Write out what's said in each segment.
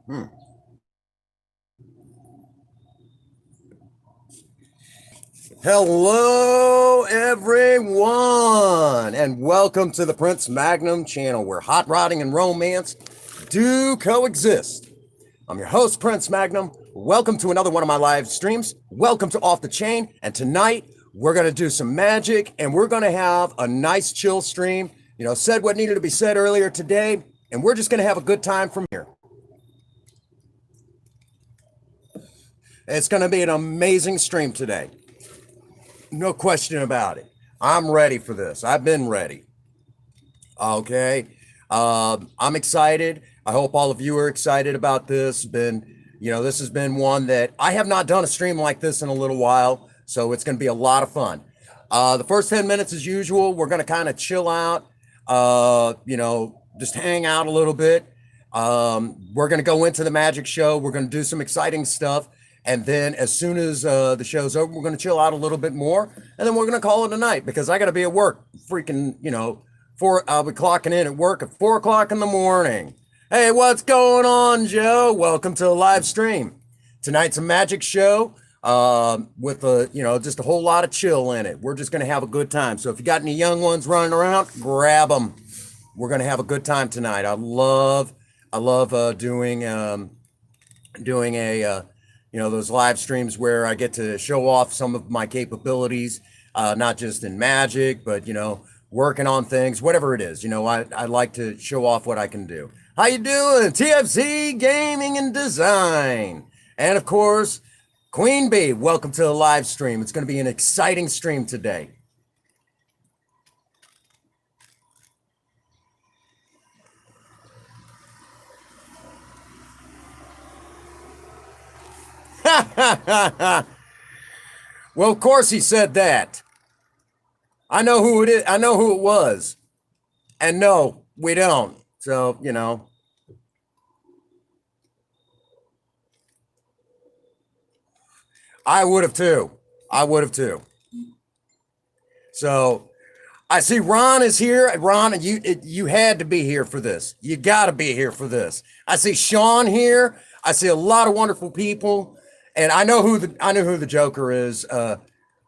Hmm. Hello, everyone, and welcome to the Prince Magnum channel where hot rodding and romance do coexist. I'm your host, Prince Magnum. Welcome to another one of my live streams. Welcome to Off the Chain. And tonight, we're going to do some magic and we're going to have a nice chill stream. Said what needed to be said earlier today, and we're just going to have a good time from here. It's going to be an amazing stream today. No question about it. I'm ready for this. I've been ready. Okay. I'm excited. I hope all of you are excited about this. This has been one that I have not done a stream like this in a little while. So it's going to be a lot of fun. The first 10 minutes, as usual, we're going to kind of chill out, just hang out a little bit. We're going to go into the magic show. We're going to do some exciting stuff. And then as soon as the show's over, we're going to chill out a little bit more. And then we're going to call it a night because I got to be at work I'll be clocking in at work at 4 o'clock in the morning. Hey, what's going on, Joe? Welcome to the live stream. Tonight's a magic show with just a whole lot of chill in it. We're just going to have a good time. So if you got any young ones running around, grab them. We're going to have a good time tonight. I love doing those live streams where I get to show off some of my capabilities, not just in magic, but, working on things, whatever it is. I like to show off what I can do. How you doing? TFC Gaming and Design. And, of course, Queen Bee, welcome to the live stream. It's going to be an exciting stream today. Well, of course he said that. I know who it is. I know who it was. And no, we don't. So, I would have too. So, I see Ron is here. Ron, you had to be here for this. You got to be here for this. I see Sean here. I see a lot of wonderful people, and I know who the Joker is.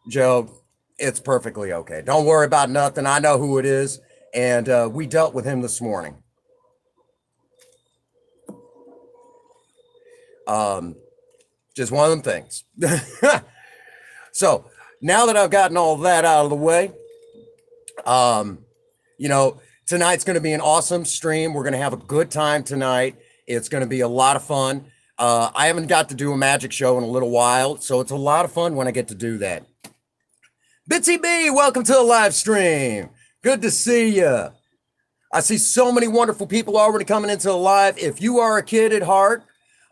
Joe, it's perfectly okay. Don't worry about nothing. I know who it is, and we dealt with him this morning. Just one of them things. So now that I've gotten all that out of the way, tonight's going to be an awesome stream. We're going to have a good time tonight. It's going to be a lot of fun. I haven't got to do a magic show in a little while, so it's a lot of fun when I get to do that. Bitsy B, welcome to the live stream. Good to see you. I see so many wonderful people already coming into the live. If you are a kid at heart,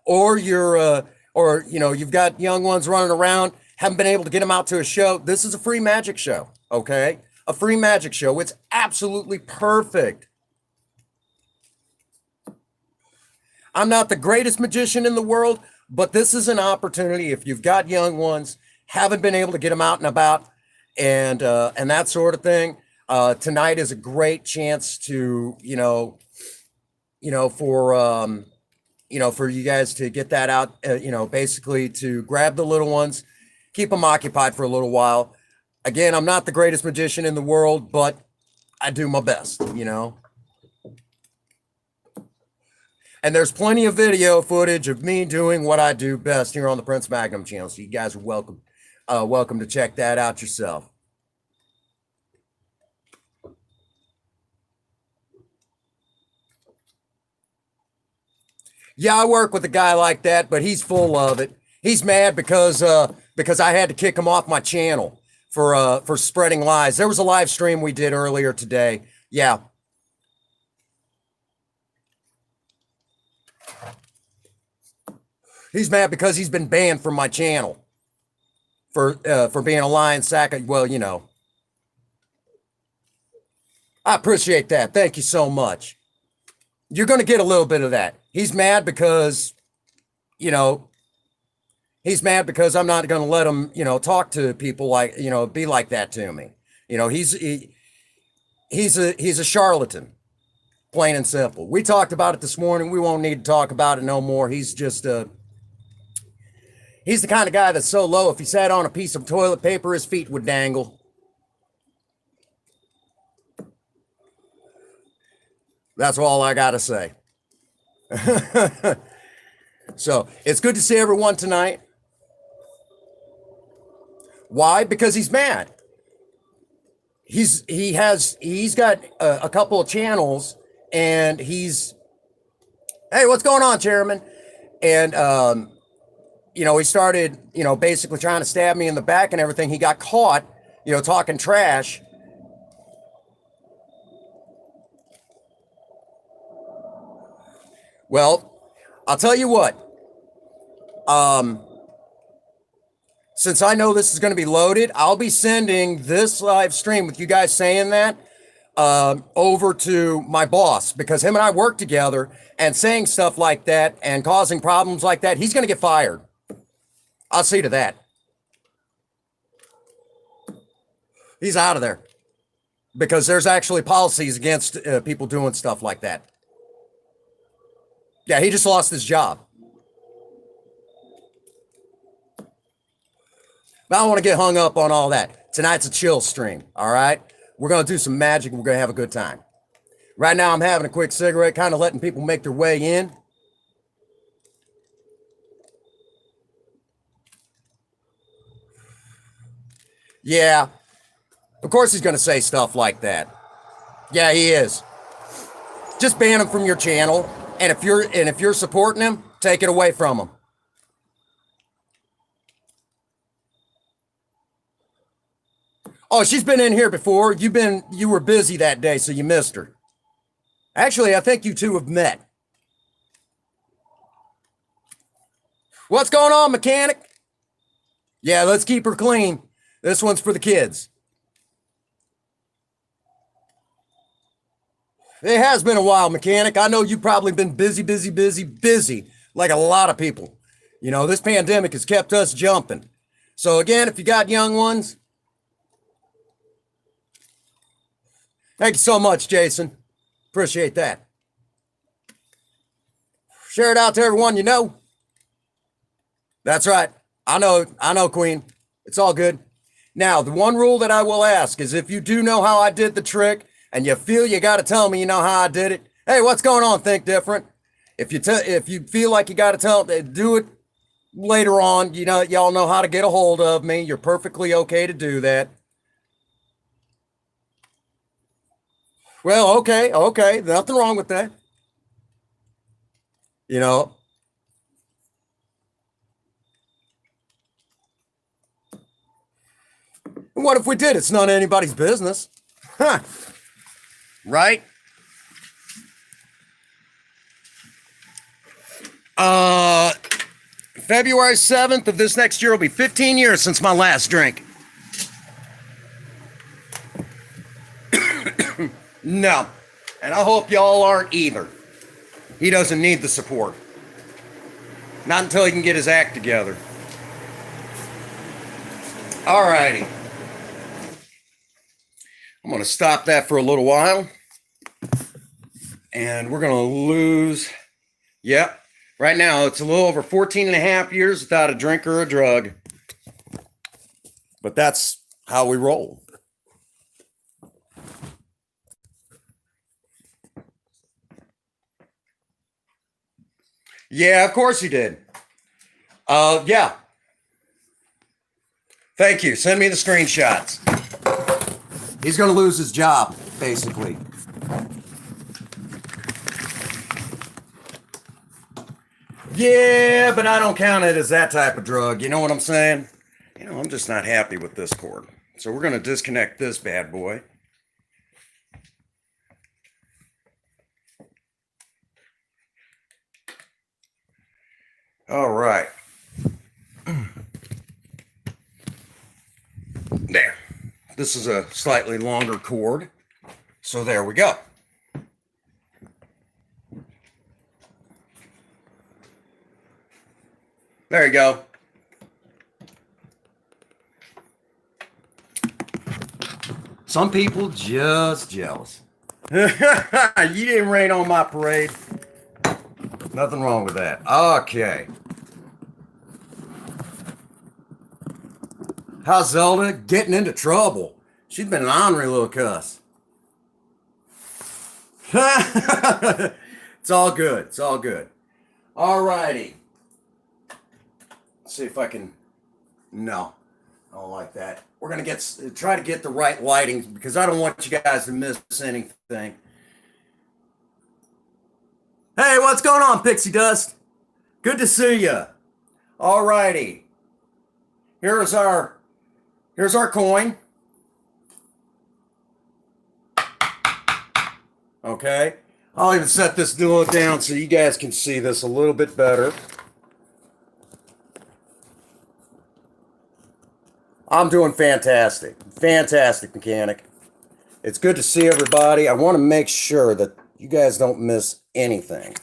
or you've got young ones running around, haven't been able to get them out to a show, this is a free magic show, okay? A free magic show. It's absolutely perfect. I'm not the greatest magician in the world, but this is an opportunity. If you've got young ones, haven't been able to get them out and about, and that sort of thing, tonight is a great chance to, for you guys to get that out, basically to grab the little ones, keep them occupied for a little while. Again, I'm not the greatest magician in the world, but I do my best, And there's plenty of video footage of me doing what I do best here on the Prince Magnum channel. So you guys are welcome to check that out yourself. Yeah, I work with a guy like that, but he's full of it. He's mad because I had to kick him off my channel for spreading lies. There was a live stream we did earlier today. Yeah. He's mad because he's been banned from my channel for being a lying sack of, well, I appreciate that. Thank you so much. You're going to get a little bit of that. He's mad because, he's mad because I'm not going to let him, talk to people like, be like that to me. He's a charlatan. Plain and simple. We talked about it this morning. We won't need to talk about it no more. He's just he's the kind of guy that's so low, if he sat on a piece of toilet paper, his feet would dangle. That's all I got to say. So it's good to see everyone tonight. Why? Because he's mad. He's got a couple of channels, and he's, hey, what's going on, Chairman? And he started, basically trying to stab me in the back and everything. He got caught, talking trash. Well, I'll tell you what. Since I know this is going to be loaded, I'll be sending this live stream with you guys saying that over to my boss, because him and I work together, and saying stuff like that and causing problems like that, he's going to get fired. I'll see to that. He's out of there, because there's actually policies against people doing stuff like that. Yeah, he just lost his job. But I don't want to get hung up on all that. Tonight's a chill stream, all right? We're going to do some magic, and we're going to have a good time. Right now, I'm having a quick cigarette, kind of letting people make their way in. Yeah, of course he's going to say stuff like that. Yeah, he is. Just ban him from your channel, and if you're supporting him, take it away from him. Oh, she's been in here before. You were busy that day, so you missed her. Actually, I think you two have met. What's going on, mechanic? Yeah, let's keep her clean. This one's for the kids. It has been a while, mechanic. I know you've probably been busy, like a lot of people. This pandemic has kept us jumping. So again, if you got young ones, thank you so much, Jason. Appreciate that. Share it out to everyone you know. That's right. I know, Queen. It's all good. Now, the one rule that I will ask is, if you do know how I did the trick and you feel you got to tell me you know how I did it, hey, what's going on, Think Different? If you feel like you got to tell, do it later on. Y'all know how to get a hold of me. You're perfectly okay to do that. Well, okay. Nothing wrong with that. What if we did? It's none of anybody's business. Huh. Right? February 7th of this next year will be 15 years since my last drink. No. And I hope y'all aren't either. He doesn't need the support. Not until he can get his act together. Alrighty. I'm going to stop that for a little while. And we're going to lose. Yep. Right now, it's a little over 14 and a half years without a drink or a drug. But that's how we roll. Yeah, of course he did. Yeah. Thank you. Send me the screenshots. He's going to lose his job, basically. Yeah, but I don't count it as that type of drug. You know what I'm saying? I'm just not happy with this cord. So we're going to disconnect this bad boy. All right. There. This is a slightly longer cord. So there we go. There you go. Some people just jealous. You didn't rain on my parade. Nothing wrong with that. Okay. How's Zelda getting into trouble? She's been an ornery little cuss. It's all good. It's all good. All righty. Let's see if I can. No, I don't like that. We're gonna try to get the right lighting because I don't want you guys to miss anything. Hey, what's going on, Pixie Dust? Good to see you. All righty. Here's our coin. Okay. I'll even set this duo down so you guys can see this a little bit better. I'm doing fantastic. Fantastic, mechanic. It's good to see everybody. I want to make sure that you guys don't miss anything.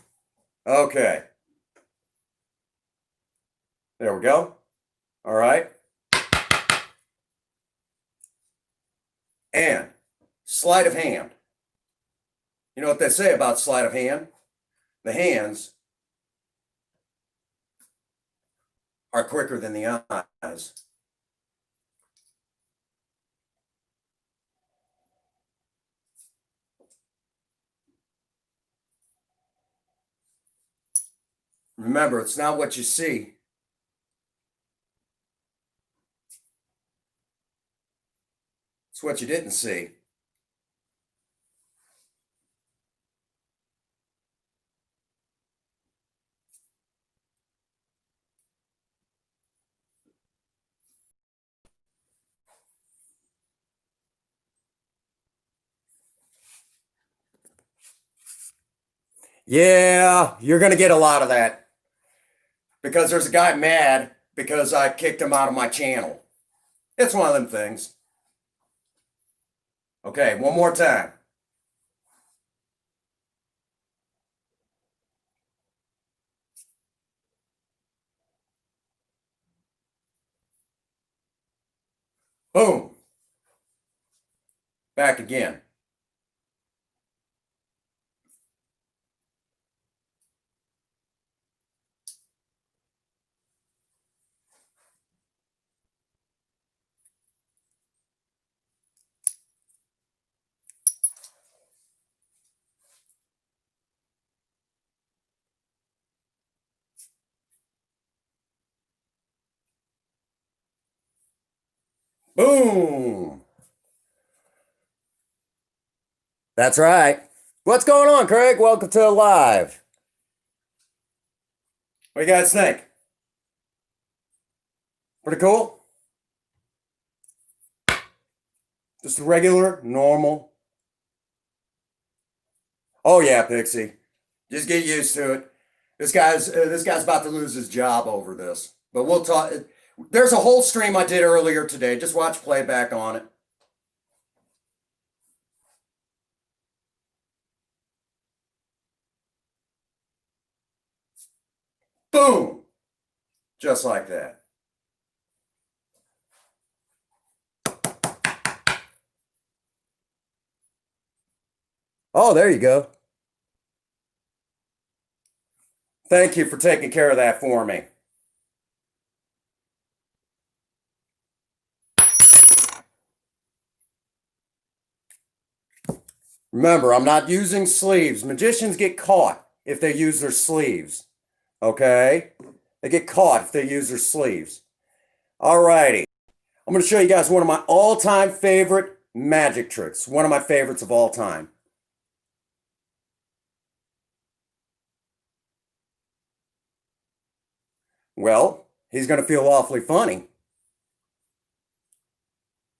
Okay. There we go. All right. And sleight of hand. You know what they say about sleight of hand? The hands are quicker than the eyes. Remember, it's not what you see. It's what you didn't see. Yeah, you're going to get a lot of that because there's a guy mad because I kicked him out of my channel. It's one of them things. Okay, one more time. Boom. Back again. Boom. That's right. What's going on, Craig? Welcome to Live. What do you guys think? Pretty cool? Just a regular, normal. Oh yeah, Pixie. Just get used to it. This guy's about to lose his job over this. But we'll talk. There's a whole stream I did earlier today. Just watch playback on it. Boom. Just like that. Oh, there you go. Thank you for taking care of that for me. Remember, I'm not using sleeves. Magicians get caught if they use their sleeves. Okay? They get caught if they use their sleeves. All righty. I'm going to show you guys one of my all-time favorite magic tricks. One of my favorites of all time. Well, he's going to feel awfully funny.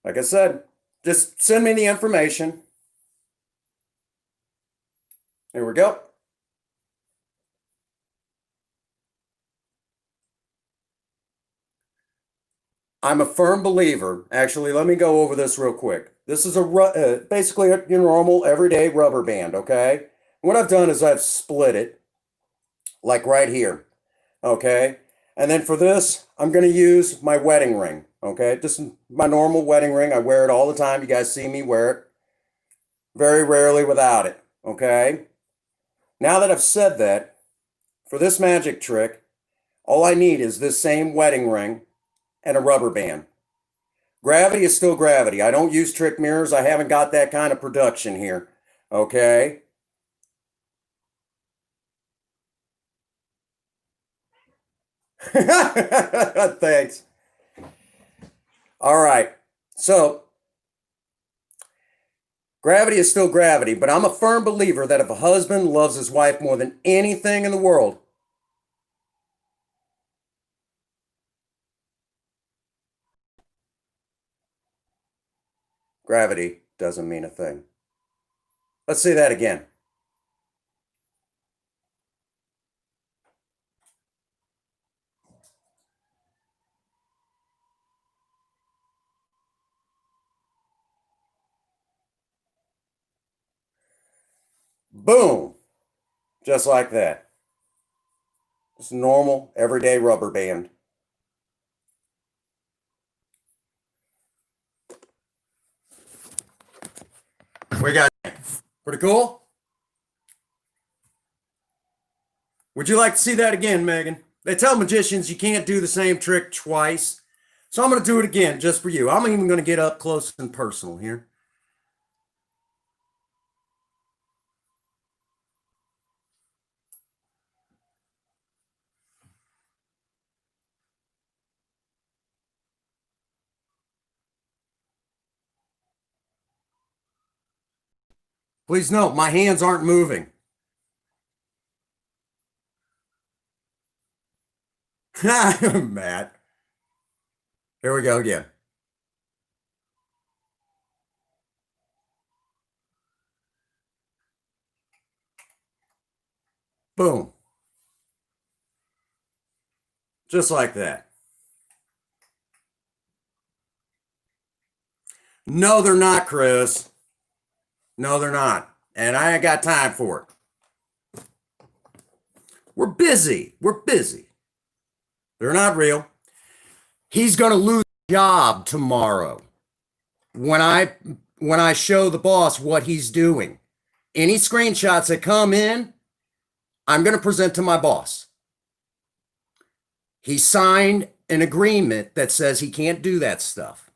Like I said, just send me the information. There we go. I'm a firm believer. Actually, let me go over this real quick. This is basically a normal everyday rubber band, okay? What I've done is I've split it like right here, okay? And then for this, I'm going to use my wedding ring, okay? This is my normal wedding ring. I wear it all the time. You guys see me wear it. Very rarely without it. Okay. Now that I've said that, for this magic trick, all I need is this same wedding ring and a rubber band. Gravity is still gravity. I don't use trick mirrors. I haven't got that kind of production here. Okay. Thanks. All right. So, gravity is still gravity, but I'm a firm believer that if a husband loves his wife more than anything in the world, gravity doesn't mean a thing. Let's say that again. Boom. Just like that. Just a normal, everyday rubber band. We got pretty cool. Would you like to see that again, Megan? They tell magicians you can't do the same trick twice. So I'm going to do it again just for you. I'm even going to get up close and personal here. Please note, my hands aren't moving. Matt. Here we go again. Boom. Just like that. No, they're not, Chris. No, they're not. And I ain't got time for it. We're busy. We're busy. They're not real. He's going to lose his job tomorrow when I show the boss what he's doing. Any screenshots that come in, I'm going to present to my boss. He signed an agreement that says he can't do that stuff.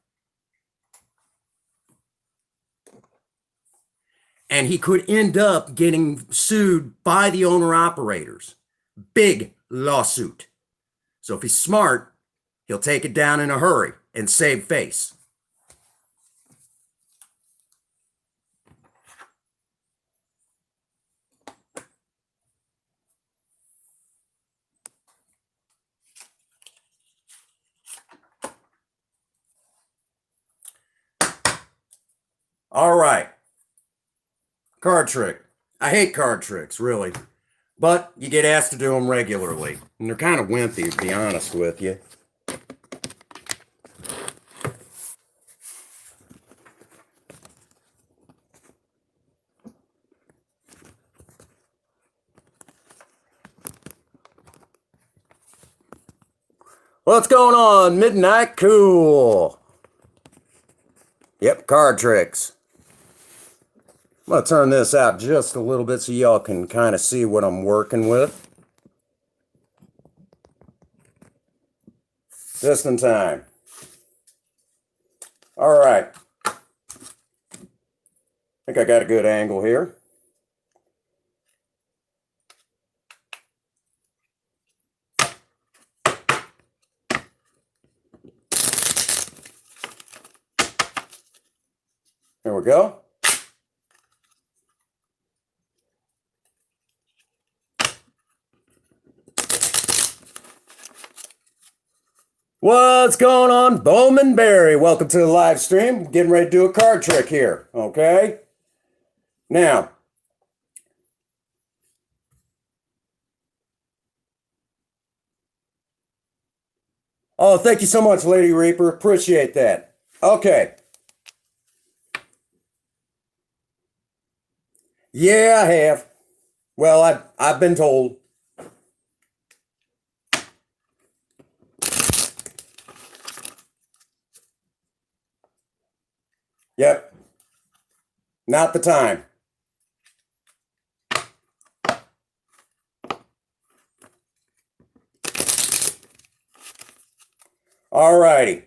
And he could end up getting sued by the owner operators. Big lawsuit. So if he's smart, he'll take it down in a hurry and save face. All right. Card trick. I hate card tricks, really. But you get asked to do them regularly. And they're kind of wimpy, to be honest with you. What's going on, Midnight Cool? Yep, card tricks. I'm going to turn this out just a little bit so y'all can kind of see what I'm working with. Just in time. All right. I think I got a good angle here. There we go. What's going on, Bowman Barry? Welcome to the live stream. Getting ready to do a card trick here, okay? Now, oh, thank you so much, Lady Reaper. Appreciate that. Okay. Yeah, I have. Well, I've been told. Yep. Not the time. All righty.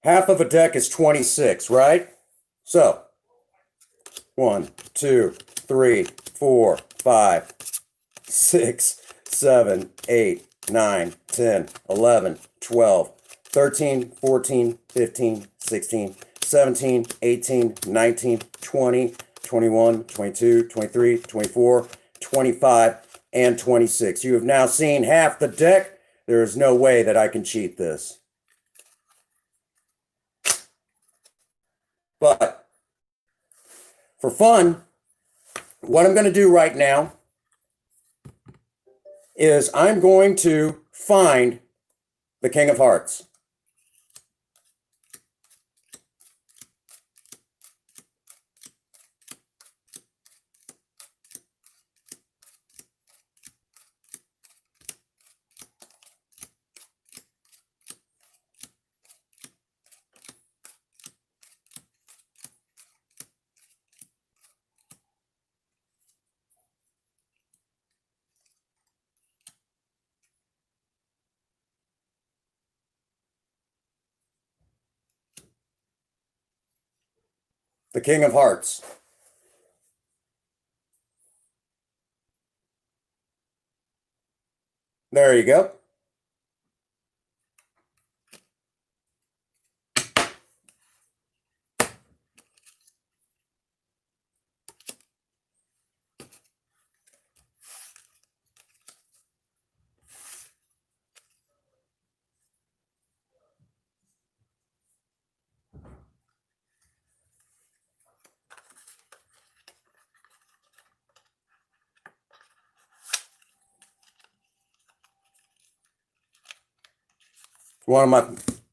Half of a deck is 26, right? So, 1, 2, 3, 4, 5, 6, 7, 8, 9, 10, 11, 12, 13, 14, 15, 16, 17, 18, 19, 20, 21, 22, 23, 24, 25, and 26. You have now seen half the deck. There is no way that I can cheat this. But for fun, what I'm going to do right now is I'm going to find the King of Hearts. The King of Hearts. There you go.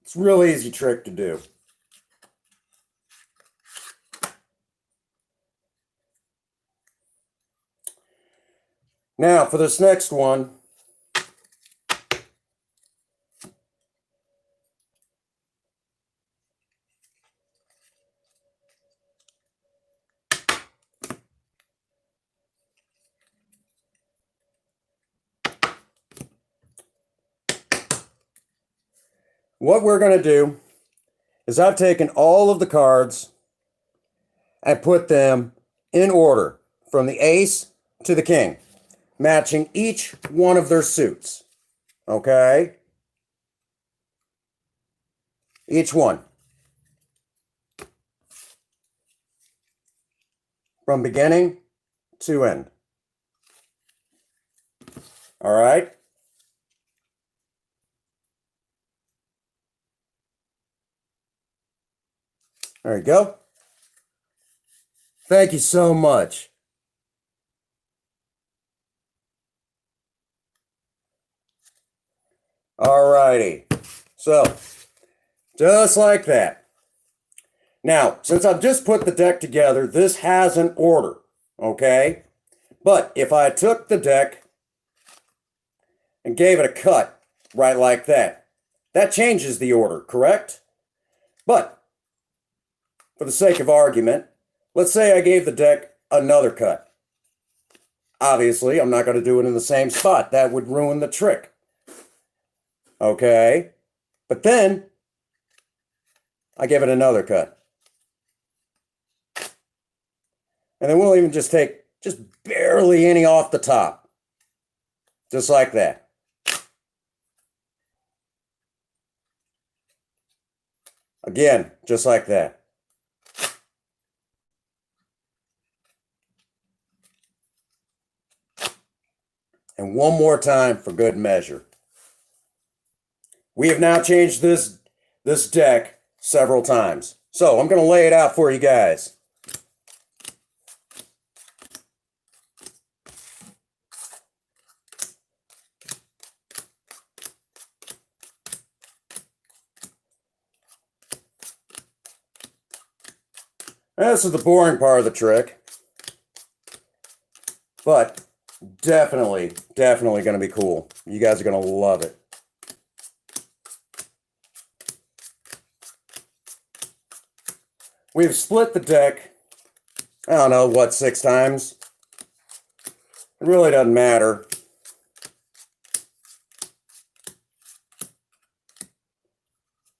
It's a real easy trick to do. Now for this next one, what we're going to do is I've taken all of the cards and put them in order from the ace to the king, matching each one of their suits. Okay? Each one. From beginning to end. All right? There you go. Thank you so much. All righty. So, just like that. Now, since I've just put the deck together, this has an order, okay? But if I took the deck and gave it a cut right like that, that changes the order, correct? But for the sake of argument, let's say I gave the deck another cut. Obviously, I'm not going to do it in the same spot. That would ruin the trick. Okay? But then I give it another cut. And then we'll even just take just barely any off the top. Just like that. Again, just like that. And one more time for good measure. We have now changed this deck several times. So I'm going to lay it out for you guys. This is the boring part of the trick, but definitely going to be cool. You guys are going to love it. We've split the deck, I don't know, what, 6 times? It really doesn't matter.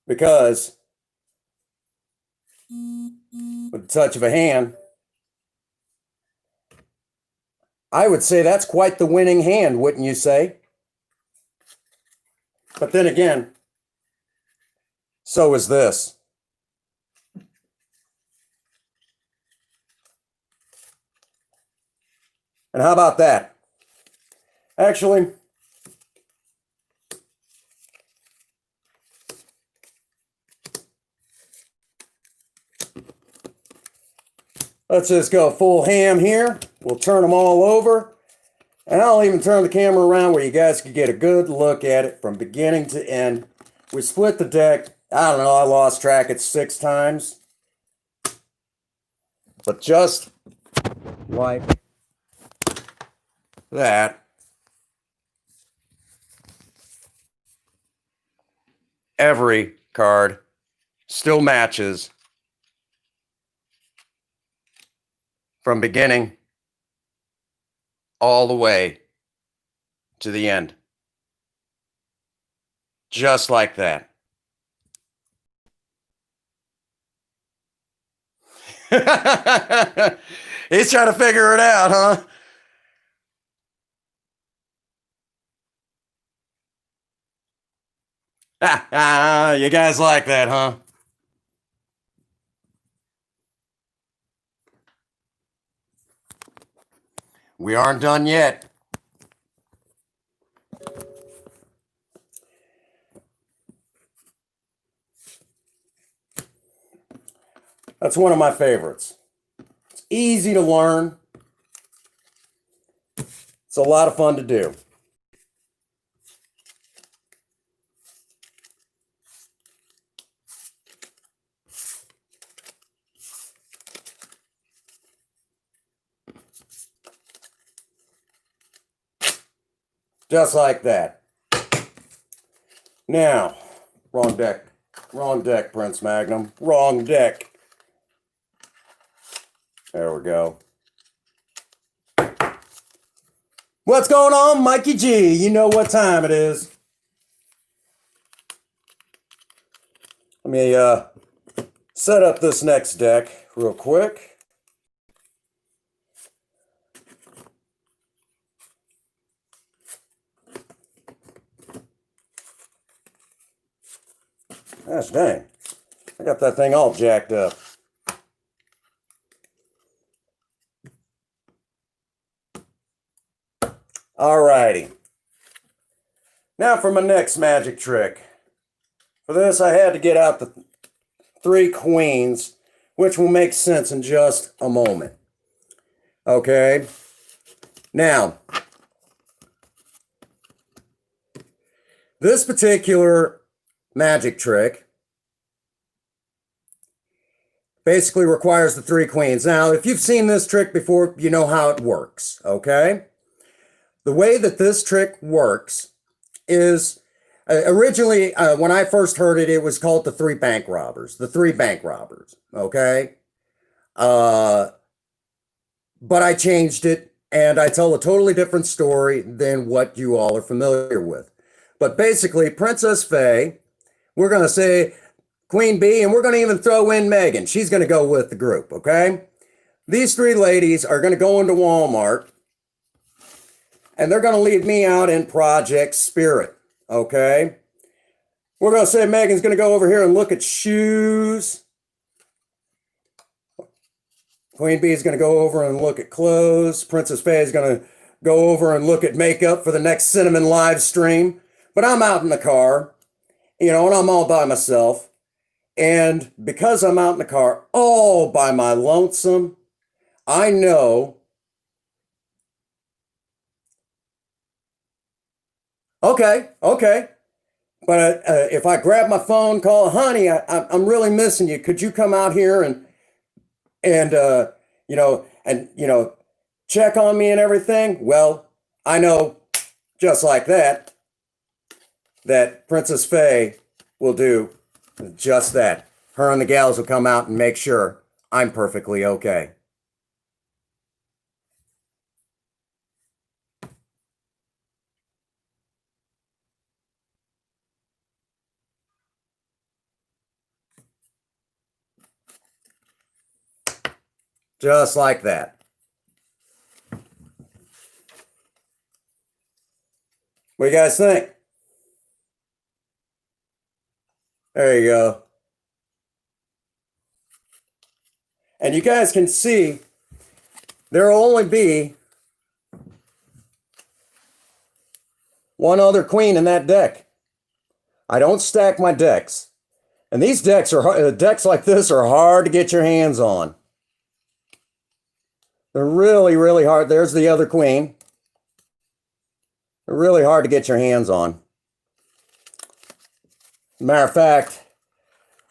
Because with the touch of a hand, I would say that's quite the winning hand, wouldn't you say? But then again, so is this. And how about that? Actually, let's just go full ham here. We'll turn them all over. And I'll even turn the camera around where you guys can get a good look at it from beginning to end. We split the deck. I don't know, I lost track. It's 6 times. But just like that, every card still matches from beginning all the way to the end. Just like that. He's trying to figure it out, huh? You guys like that, huh? We aren't done yet. That's one of my favorites. It's easy to learn. It's a lot of fun to do. Just like that. Now, wrong deck. Wrong deck, Prince Magnum. Wrong deck. There we go. What's going on, Mikey G? You know what time it is. Let me set up this next deck real quick. Gosh dang. I got that thing all jacked up. Alrighty. Now for my next magic trick. For this, I had to get out the 3 queens, which will make sense in just a moment. Okay. Now, this particular magic trick basically requires the 3 queens. Now, if you've seen this trick before, you know how it works, okay? The way that this trick works is, originally, when I first heard it, it was called the 3 bank robbers. The 3 bank robbers, okay? But I changed it, and I tell a totally different story than what you all are familiar with. But basically, Princess Faye, we're going to say Queen Bee, and we're going to even throw in Megan. She's going to go with the group, okay? These 3 ladies are going to go into Walmart, and they're going to leave me out in Project Spirit, okay? We're going to say Megan's going to go over here and look at shoes. Queen Bee is going to go over and look at clothes. Princess Faye is going to go over and look at makeup for the next Cinnamon live stream. But I'm out in the car, you know, and I'm all by myself. And because I'm out in the car all by my lonesome, I know, okay. But if I grab my phone, call, honey, I'm really missing you. Could you come out here and check on me and everything? Well, I know just like that Princess Faye will do just that. Her and the gals will come out and make sure I'm perfectly okay. Just like that. What do you guys think? There you go. And you guys can see there will only be one other queen in that deck. I don't stack my decks. And these decks like this are hard to get your hands on. They're really, really hard. There's the other queen. They're really hard to get your hands on. Matter of fact,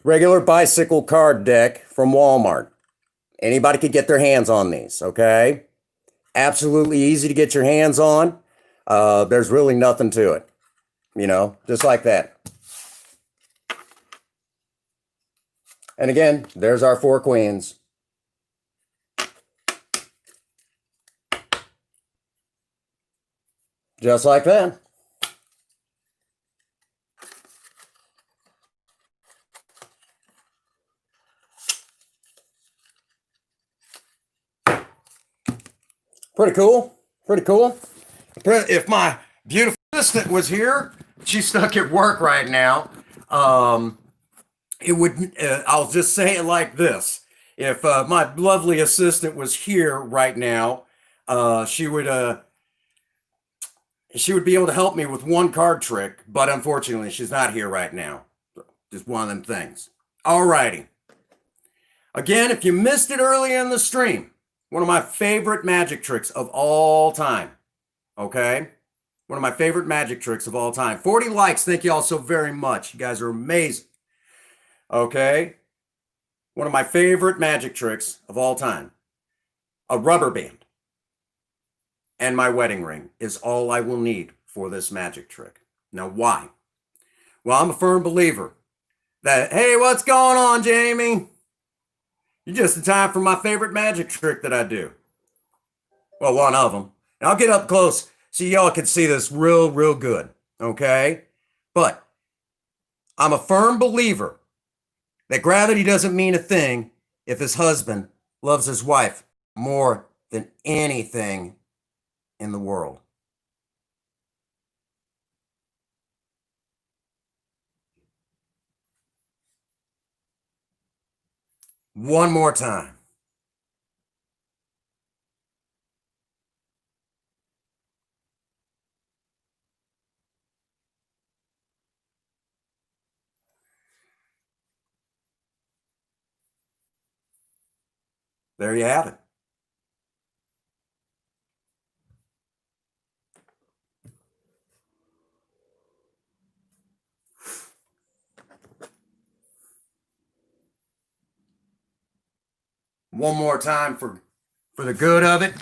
regular bicycle card deck from Walmart. Anybody could get their hands on these, okay? Absolutely easy to get your hands on. There's really nothing to it, just like that. And again, there's our 4 queens. Just like that. Pretty cool. Pretty cool. If my beautiful assistant was here, she's stuck at work right now. It would, I'll just say it like this. If my lovely assistant was here right now, she would be able to help me with one card trick, but unfortunately, she's not here right now. Just one of them things. Alrighty. Again, if you missed it earlier in the stream, one of my favorite magic tricks of all time. Okay? One of my favorite magic tricks of all time. 40 likes. Thank you all so very much. You guys are amazing. Okay? One of my favorite magic tricks of all time. A rubber band and my wedding ring is all I will need for this magic trick. Now, why? Well, I'm a firm believer that, hey, what's going on, Jamie? You're just in time for my favorite magic trick that I do. Well, one of them. And I'll get up close so y'all can see this real, real good. Okay? But I'm a firm believer that gravity doesn't mean a thing if his husband loves his wife more than anything in the world. One more time. There you have it. One more time for the good of it.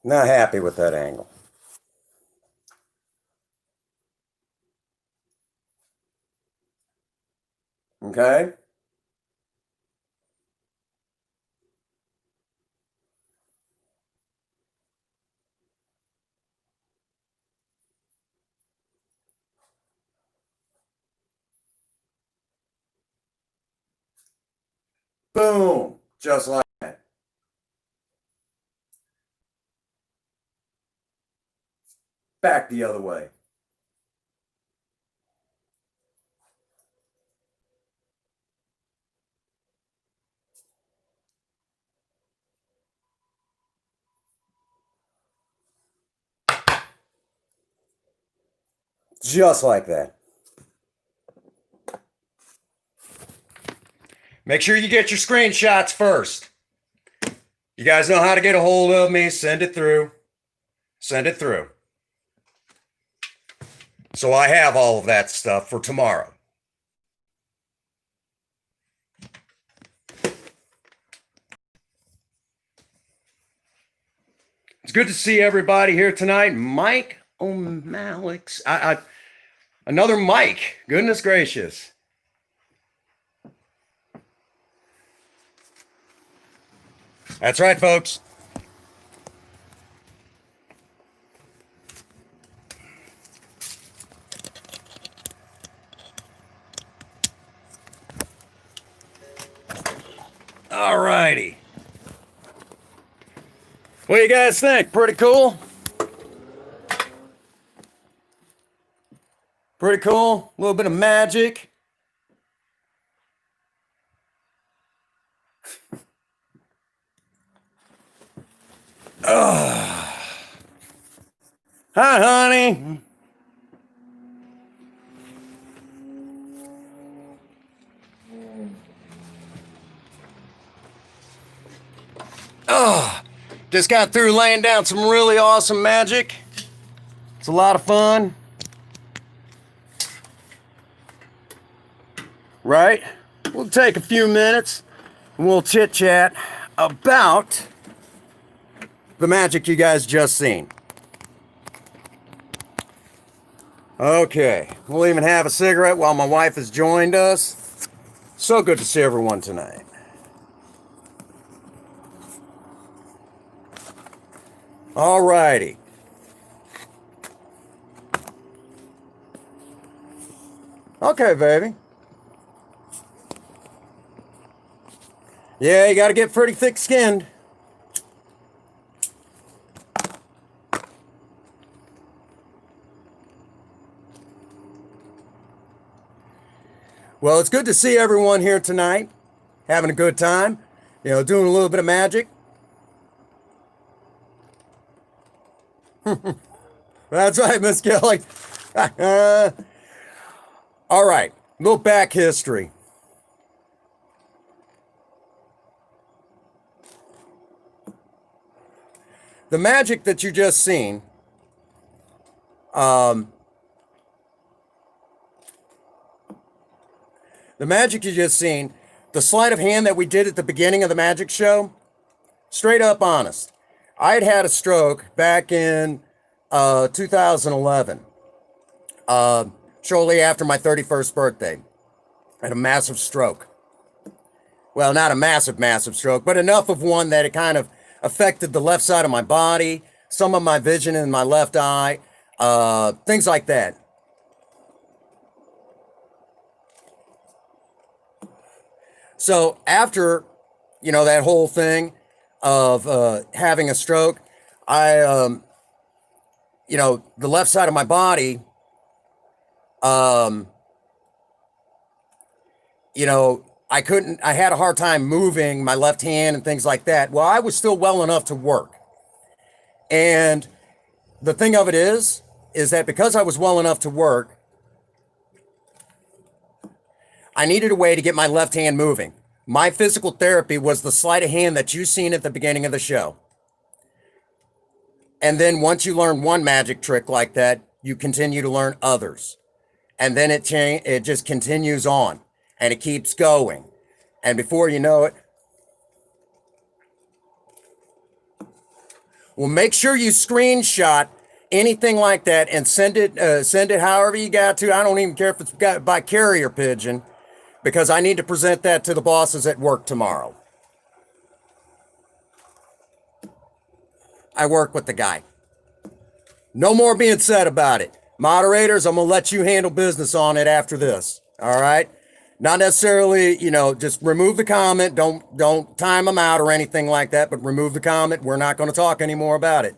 Not happy with that angle. Okay? Boom. Just like that. Back the other way. Just like that. Make sure you get your screenshots first. You guys know how to get a hold of me. Send it through. Send it through. So I have all of that stuff for tomorrow. It's good to see everybody here tonight. Mike O'Malik's, another Mike. Goodness gracious. That's right, folks. All righty. What do you guys think? Pretty cool? Pretty cool. A little bit of magic. Hi, honey. Just got through laying down some really awesome magic. It's a lot of fun. Right? We'll take a few minutes and we'll chit chat about the magic you guys just seen. Okay, we'll even have a cigarette while my wife has joined us. So good to see everyone tonight. All righty. Okay, baby. Yeah, you got to get pretty thick-skinned. Well, it's good to see everyone here tonight, having a good time, doing a little bit of magic. That's right, Miss Kelly. All right, a little back history. The magic that you just seen, the magic you just seen, the sleight of hand that we did at the beginning of the magic show, straight up honest. I'd had a stroke back in 2011, shortly after my 31st birthday. I had a massive stroke. Well, not a massive stroke, but enough of one that it kind of affected the left side of my body, some of my vision in my left eye, things like that. So after, that whole thing of having a stroke, I, the left side of my body, I had a hard time moving my left hand and things like that. Well, I was still well enough to work. And the thing of it is that because I was well enough to work, I needed a way to get my left hand moving. My physical therapy was the sleight of hand that you seen at the beginning of the show. And then once you learn one magic trick like that, you continue to learn others. And then it just continues on and it keeps going. And before you know it, well, make sure you screenshot anything like that and send it however you got to. I don't even care if it's got by carrier pigeon, because I need to present that to the bosses at work tomorrow. I work with the guy. No more being said about it. Moderators, I'm going to let you handle business on it after this. All right? Not necessarily, just remove the comment. Don't time them out or anything like that, but remove the comment. We're not going to talk anymore about it.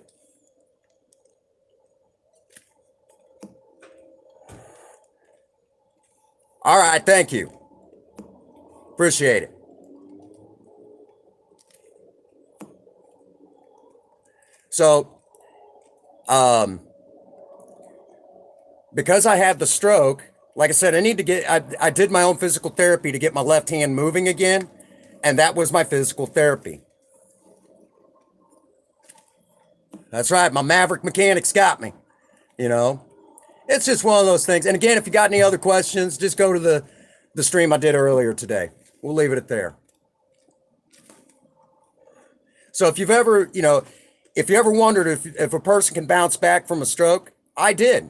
All right, thank you. Appreciate it. So, because I had the stroke, like I said, I did my own physical therapy to get my left hand moving again. And that was my physical therapy. That's right. My Maverick mechanics got me, it's just one of those things. And again, if you got any other questions, just go to the stream I did earlier today. We'll leave it at there. So if you've ever, If you ever wondered if a person can bounce back from a stroke, I did.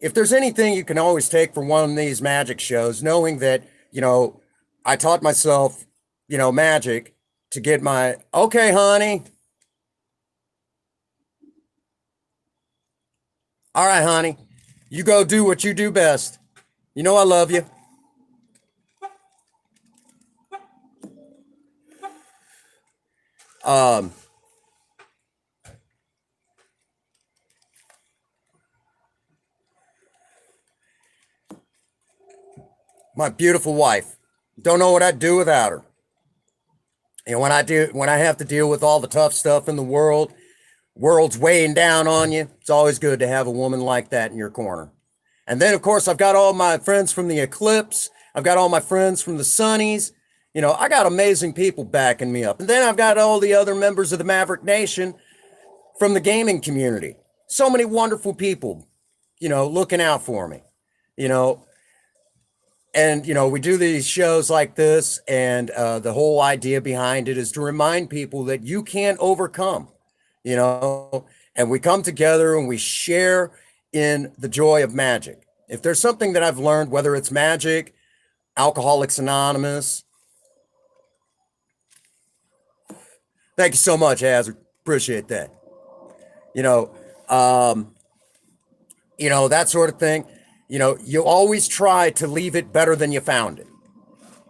If there's anything you can always take from one of these magic shows, knowing that, I taught myself, magic to get my, okay, honey. All right, honey, you go do what you do best. You know I love you. Um, my beautiful wife. Don't know what I'd do without her. When I have to deal with all the tough stuff in the world's weighing down on you, it's always good to have a woman like that in your corner. And then, of course, I've got all my friends from the Eclipse. I've got all my friends from the Sunnies. I got amazing people backing me up. And then I've got all the other members of the Maverick Nation from the gaming community. So many wonderful people, looking out for me, you know. And, we do these shows like this, and the whole idea behind it is to remind people that you can overcome, and we come together and we share in the joy of magic. If there's something that I've learned, whether it's magic, Alcoholics Anonymous, thank you so much, Hazard. Appreciate that. You know, um, that sort of thing. You always try to leave it better than you found it.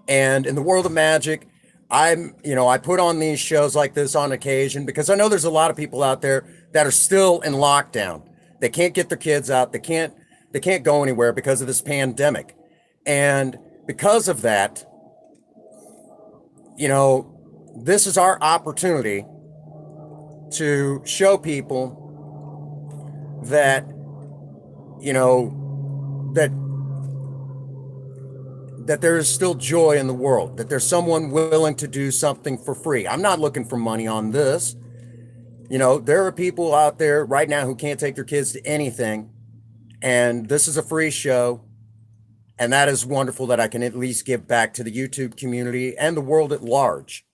And in the world of magic, I put on these shows like this on occasion because I know there's a lot of people out there that are still in lockdown. They can't get their kids out. They can't go anywhere because of this pandemic. And because of that, this is our opportunity to show people that, that that there is still joy in the world, that there's someone willing to do something for free. I'm not looking for money on this. There are people out there right now who can't take their kids to anything, and this is a free show, and that is wonderful that I can at least give back to the YouTube community and the world at large.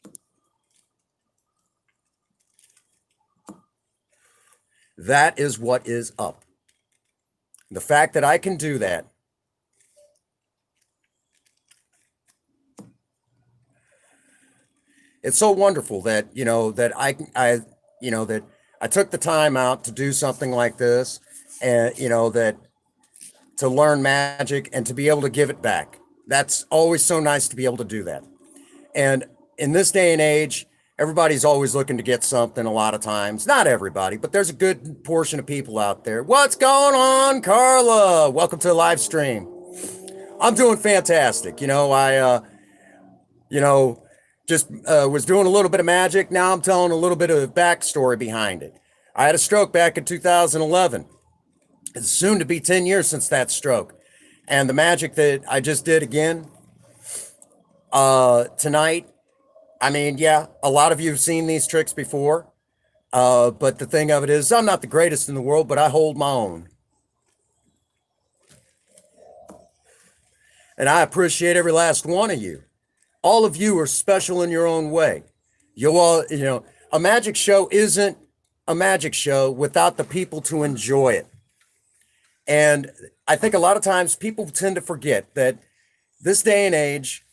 That is what is up. The fact that I can do that, it's so wonderful that that that I took the time out to do something like this, and that to learn magic and to be able to give it back. That's always so nice to be able to do that. And in this day and age, everybody's always looking to get something a lot of times. Not everybody, but there's a good portion of people out there. What's going on, Carla? Welcome to the live stream. I'm doing fantastic. Just was doing a little bit of magic. Now I'm telling a little bit of backstory behind it. I had a stroke back in 2011. It's soon to be 10 years since that stroke. And the magic that I just did again tonight, yeah, a lot of you have seen these tricks before. But the thing of it is, I'm not the greatest in the world, but I hold my own. And I appreciate every last one of you. All of you are special in your own way. A magic show isn't a magic show without the people to enjoy it. And I think a lot of times people tend to forget that this day and age,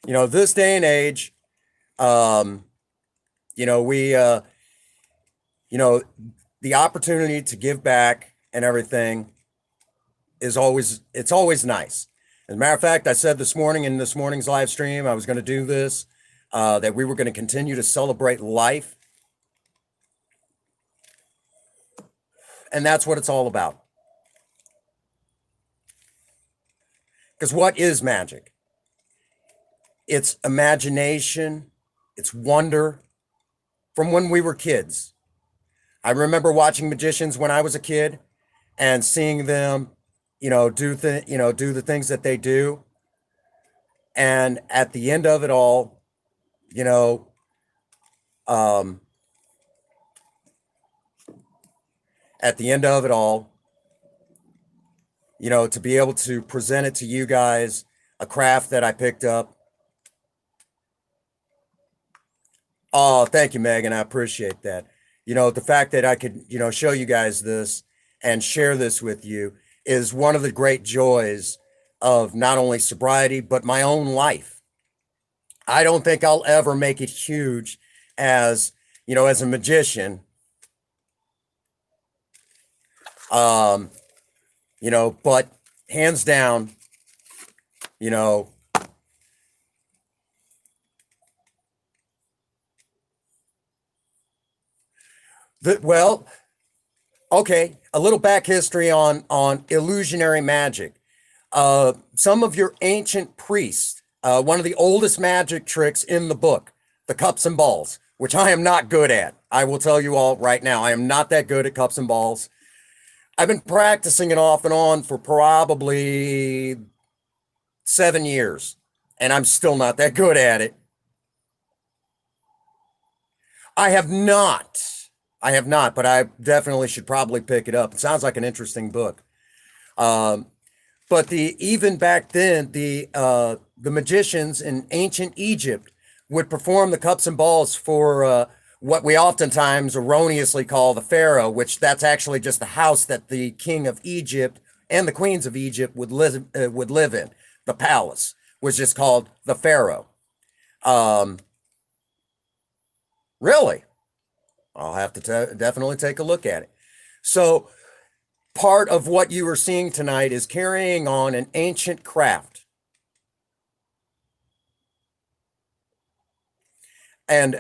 this day and age, we, the opportunity to give back and everything it's always nice. As a matter of fact, I said this morning in this morning's live stream, I was going to do this, that we were going to continue to celebrate life. And that's what it's all about. Because what is magic? It's imagination, it's wonder from when we were kids. I remember watching magicians when I was a kid and seeing them, do the things that they do. And at the end of it all, at the end of it all, to be able to present it to you guys, a craft that I picked up. Oh, thank you, Megan. I appreciate that. The fact that I could, show you guys this and share this with you is one of the great joys of not only sobriety, but my own life. I don't think I'll ever make it huge as, as a magician. Um, but hands down, you know, well, okay, a little back history on illusionary magic. Some of your ancient priests, one of the oldest magic tricks in the book, the cups and balls, which I am not good at. I will tell you all right now, I am not that good at cups and balls. I've been practicing it off and on for probably 7 years, and I'm still not that good at it. I have not. I have not, but I definitely should probably pick it up. It sounds like an interesting book. Um, but even back then, the magicians in ancient Egypt would perform the cups and balls for what we oftentimes erroneously call the pharaoh, which that's actually just the house that the king of Egypt and the queens of Egypt would live in. The palace was just called the pharaoh. Um, really, I'll have to definitely take a look at it. So part of what you are seeing tonight is carrying on an ancient craft. And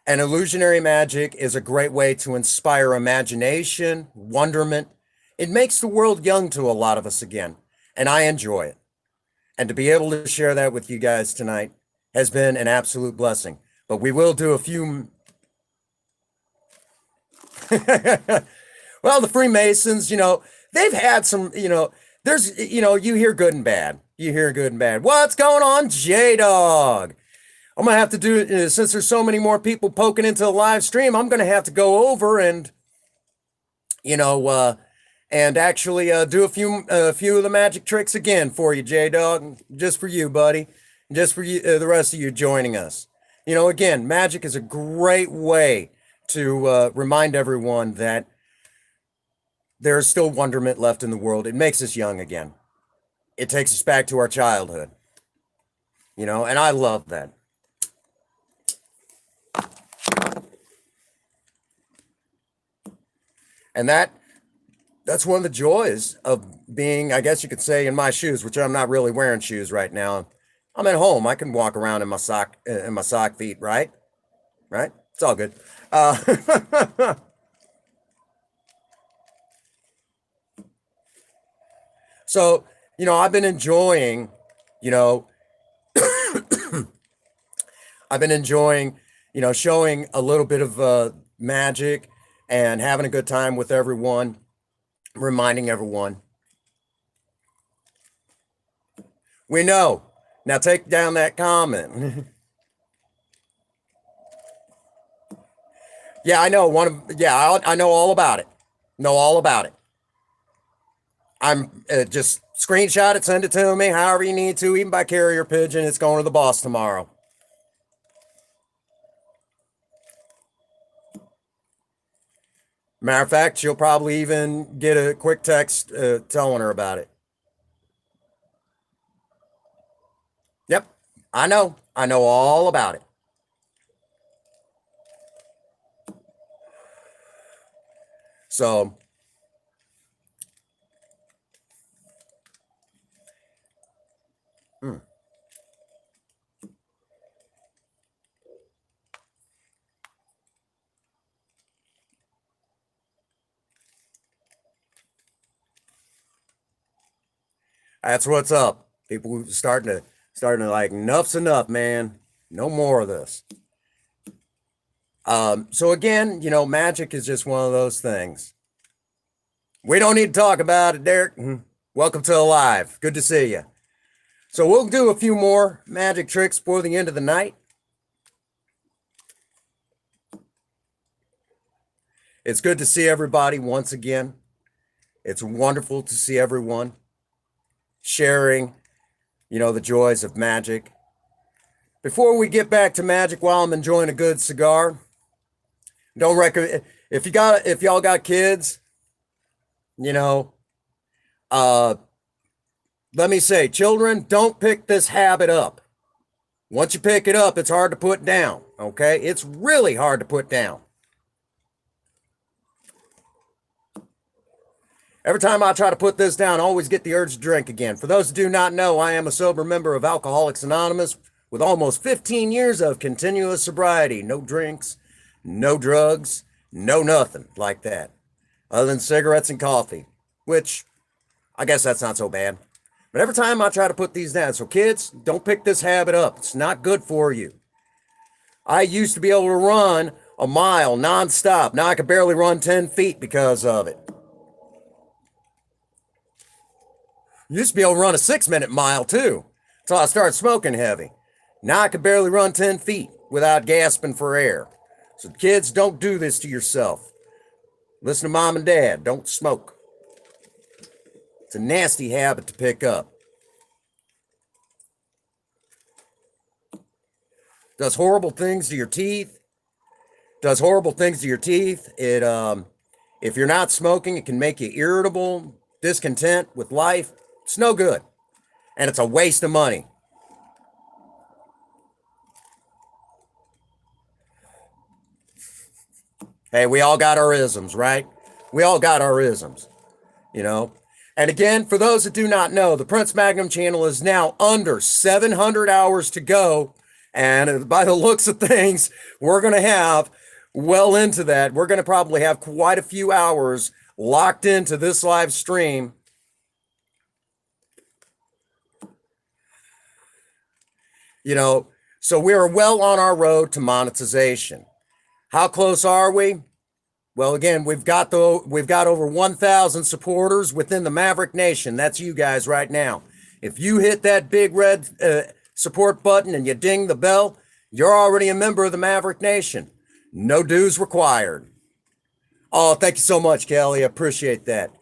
illusionary magic is a great way to inspire imagination, wonderment. It makes the world young to a lot of us again, and I enjoy it. And to be able to share that with you guys tonight has been an absolute blessing. But we will do a few. Well, the Freemasons, they've had some, there's, you hear good and bad. You hear good and bad. What's going on, J Dog? I'm gonna have to do it since there's so many more people poking into the live stream. I'm gonna have to go over and you know and actually do a few of the magic tricks again for you, J Dog, just for you, buddy, just for you, the rest of you joining us. Again, magic is a great way to remind everyone that there's still wonderment left in the world. It makes us young again. It takes us back to our childhood. And I love that. And that's one of the joys of being, I guess you could say, in my shoes, which I'm not really wearing shoes right now. I'm at home. I can walk around in my sock feet, right? Right? It's all good. Uh, so, I've been enjoying, you know, I've been enjoying, showing a little bit of magic and having a good time with everyone, reminding everyone. We know. Now take down that comment. Yeah, I know. I know all about it. Know all about it. I'm just screenshot it, send it to me, however you need to, even by carrier pigeon. It's going to the boss tomorrow. Matter of fact, she'll probably even get a quick text telling her about it. Yep, I know. I know all about it. So, mm, that's what's up. People starting to like, enough's enough, man. No more of this. So again, magic is just one of those things. We don't need to talk about it, Derek. Welcome to the live. Good to see you. So we'll do a few more magic tricks for the end of the night. It's good to see everybody once again. It's wonderful to see everyone. sharing, the joys of magic. Before we get back to magic while I'm enjoying a good cigar, don't recommend if y'all got kids, uh let me say, children, don't pick this habit up. Once you pick it up, it's hard to put down, okay? It's really hard to put down. Every time I try to put this down, I always get the urge to drink again. For those who do not know, I am a sober member of Alcoholics Anonymous with almost 15 years of continuous sobriety. No drinks, no drugs, no nothing like that, other than cigarettes and coffee, which I guess that's not so bad. But every time I try to put these down, so kids, don't pick this habit up. It's not good for you. I used to be able to run a mile nonstop. Now I can barely run 10 feet because of it. Used to be able to run a 6-minute mile too, until I started smoking heavy. Now I can barely run 10 feet without gasping for air. So kids, don't do this to yourself. Listen to mom and dad, don't smoke. It's a nasty habit to pick up. Does horrible things to your teeth. Does horrible things to your teeth. If you're not smoking, it can make you irritable, discontent with life. It's no good. And it's a waste of money. Hey, we all got our isms, right? We all got our isms, And again, for those that do not know, the Prince Magnum channel is now under 700 hours to go. And by the looks of things, we're going to have well into that. We're going to probably have quite a few hours locked into this live stream. So we are well on our road to monetization. How close are we? Well, again, we've got over 1,000 supporters within the Maverick Nation. That's you guys right now. If you hit that big red support button and you ding the bell, you're already a member of the Maverick Nation. No dues required. Oh, thank you so much, Kelly. I appreciate that.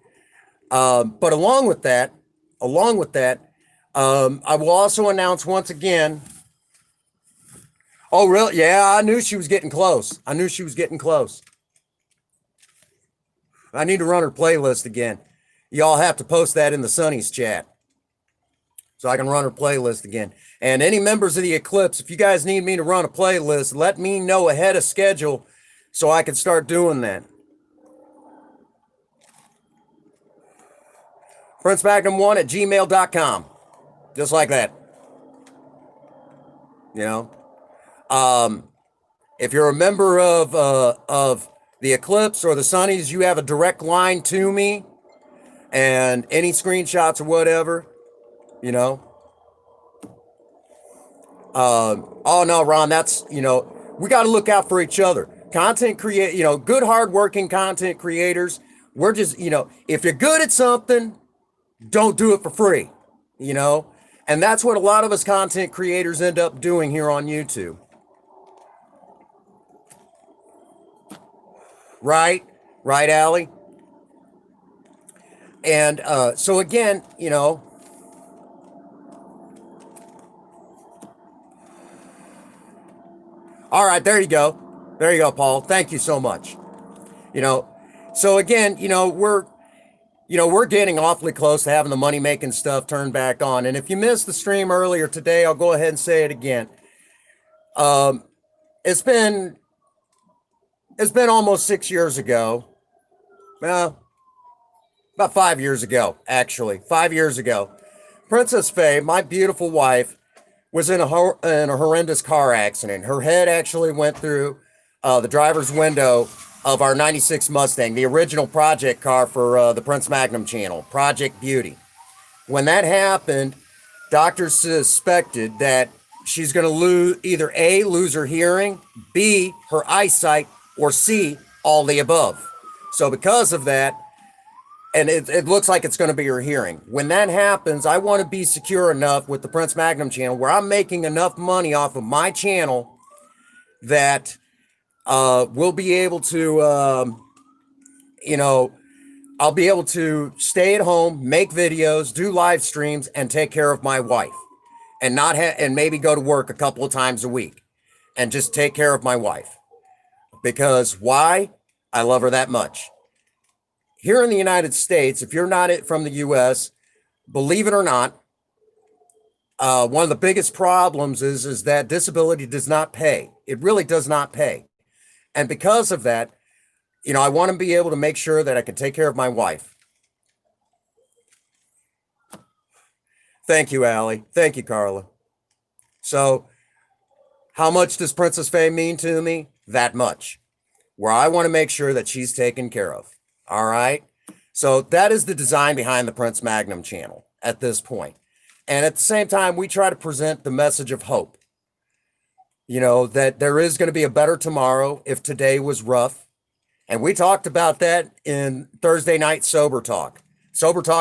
But along with that, I will also announce once again. Oh, really? Yeah, I knew she was getting close. I need to run her playlist again. Y'all have to post that in the Sonny's chat so I can run her playlist again. And any members of the Eclipse, if you guys need me to run a playlist, let me know ahead of schedule so I can start doing that. PrinceMagnum1@gmail.com. Just like that. If you're a member of the Eclipse or the Sonnies, you have a direct line to me, and any screenshots or whatever, oh no, Ron, that's, we got to look out for each other. Good, hardworking content creators. We're just, if you're good at something, don't do it for free, and that's what a lot of us content creators end up doing here on YouTube. Right, Allie? And so again, all right, there you go, Paul. Thank you so much. So again, we're getting awfully close to having the money making stuff turned back on. And if you missed the stream earlier today, I'll go ahead and say it again. It's been almost 6 years ago. Well, about 5 years ago, actually. 5 years ago. Princess Faye, my beautiful wife, was in a horrendous car accident. Her head actually went through the driver's window of our 96 Mustang, the original project car for the Prince Magnum channel, Project Beauty. When that happened, doctors suspected that she's going to lose her hearing, B, her eyesight, or C, all the above. So because of that, and it looks like it's going to be her hearing. When that happens, I want to be secure enough with the Prince Magnum channel where I'm making enough money off of my channel that we'll be able to, I'll be able to stay at home, make videos, do live streams, and take care of my wife, and not and maybe go to work a couple of times a week, and just take care of my wife. Because why? I love her that much. Here in the United States, if you're not from the U.S., believe it or not, one of the biggest problems is that disability does not pay. It really does not pay. And because of that, I want to be able to make sure that I can take care of my wife. Thank you, Allie. Thank you, Carla. So how much does Princess Faye mean to me? That much. Where I want to make sure that she's taken care of. All right? So that is the design behind the Prince Magnum channel at this point. And at the same time, we try to present the message of hope. That there is going to be a better tomorrow if today was rough. And we talked about that in Thursday night Sober Talk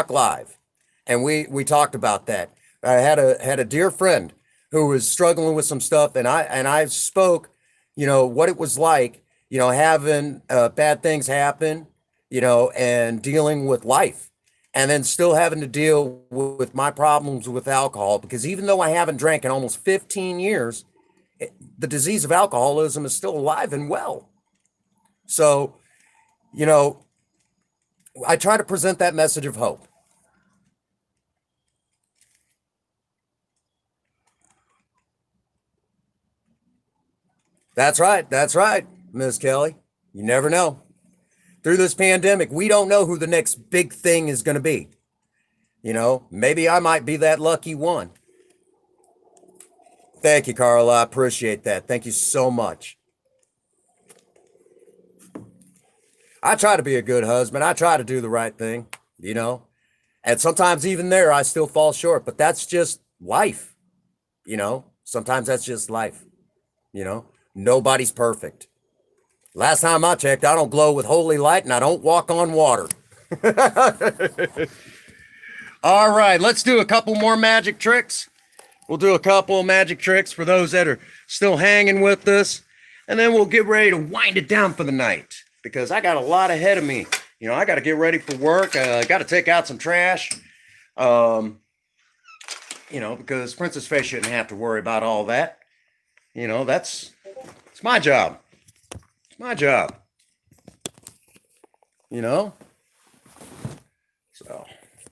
Live. And we talked about that. I had a dear friend who was struggling with some stuff, and I spoke, what it was like, having bad things happen, and dealing with life, and then still having to deal with my problems with alcohol, because even though I haven't drank in almost 15 years, the disease of alcoholism is still alive and well. So, I try to present that message of hope. That's right. That's right, Ms. Kelly. You never know. Through this pandemic, we don't know who the next big thing is going to be. Maybe I might be that lucky one. Thank you, Carla. I appreciate that. Thank you so much. I try to be a good husband. I try to do the right thing, and sometimes even there, I still fall short, but that's just life. Sometimes that's just life. Nobody's perfect. Last time I checked, I don't glow with holy light and I don't walk on water. All right, let's do a couple more magic tricks. We'll do a couple of magic tricks for those that are still hanging with us. And then we'll get ready to wind it down for the night, because I got a lot ahead of me. I got to get ready for work. I got to take out some trash. Because Princess Faye shouldn't have to worry about all that. It's my job. It's my job. So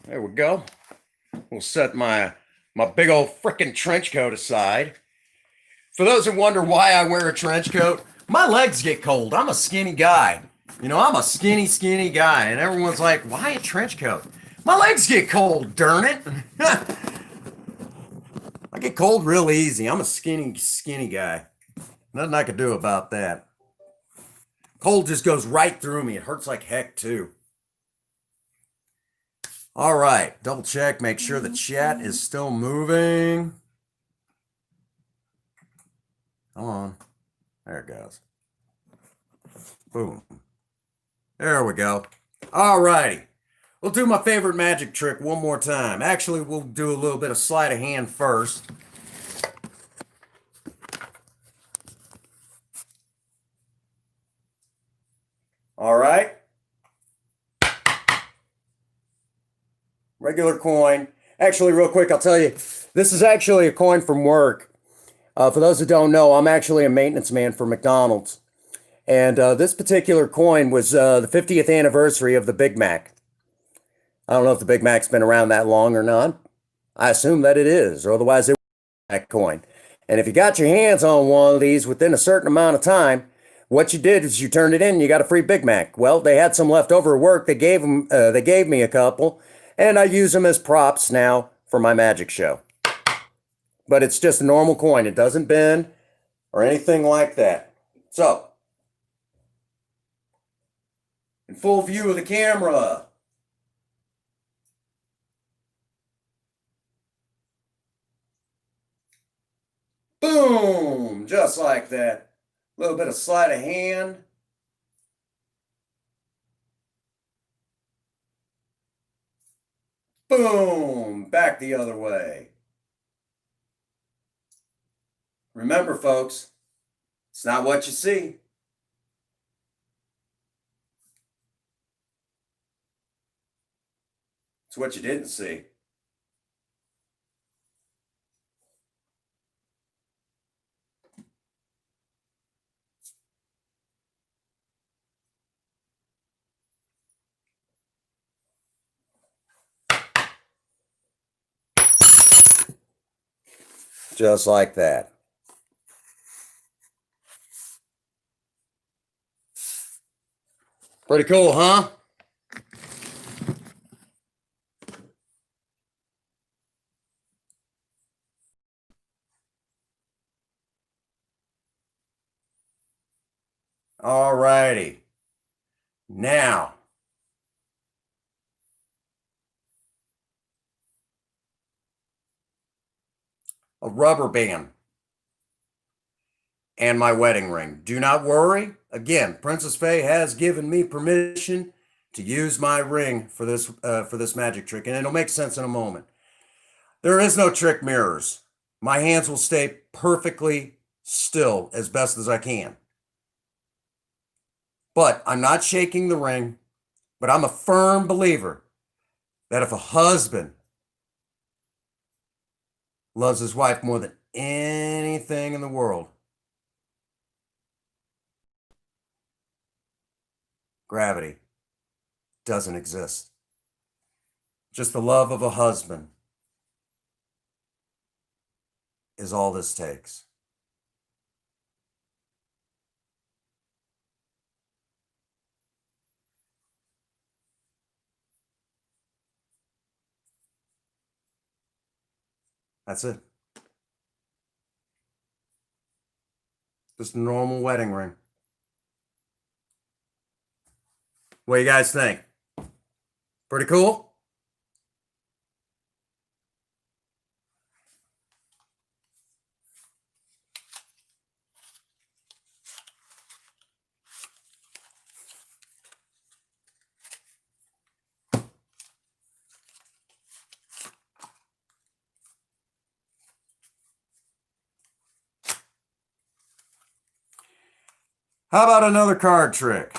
there we go. We'll set my big old frickin' trench coat aside. For those who wonder why I wear a trench coat, my legs get cold. I'm a skinny guy. I'm a skinny guy. And everyone's like, why a trench coat? My legs get cold, darn it. I get cold real easy. I'm a skinny guy. Nothing I can do about that. Cold just goes right through me. It hurts like heck, too. All right. Double check. Make sure the chat is still moving. Come on. There it goes. Boom. There we go. All righty. We'll do my favorite magic trick one more time. Actually, we'll do a little bit of sleight of hand first. All right. Regular coin. Actually, real quick, I'll tell you, this is actually a coin from work. For those who don't know, I'm actually a maintenance man for McDonald's. And this particular coin was the 50th anniversary of the Big Mac. I don't know if the Big Mac's been around that long or not. I assume that it is, or otherwise it would be that coin. And if you got your hands on one of these within a certain amount of time, what you did is you turned it in and you got a free Big Mac. Well, they had some left over at work. They gave me a couple, and I use them as props now for my magic show. But it's just a normal coin. It doesn't bend or anything like that. So, in full view of the camera, boom, just like that. A little bit of sleight of hand. Boom, back the other way. Remember, folks, it's not what you see. what you didn't see. Just like that. Pretty cool, huh? All righty. Now, a rubber band and my wedding ring. Do not worry. Again, Princess Faye has given me permission to use my ring for this magic trick, and it'll make sense in a moment. There is no trick mirrors. My hands will stay perfectly still as best as I can. But I'm not shaking the ring, but I'm a firm believer that if a husband loves his wife more than anything in the world, gravity doesn't exist. Just the love of a husband is all this takes. That's it. Just a normal wedding ring. What do you guys think? Pretty cool? How about another card trick?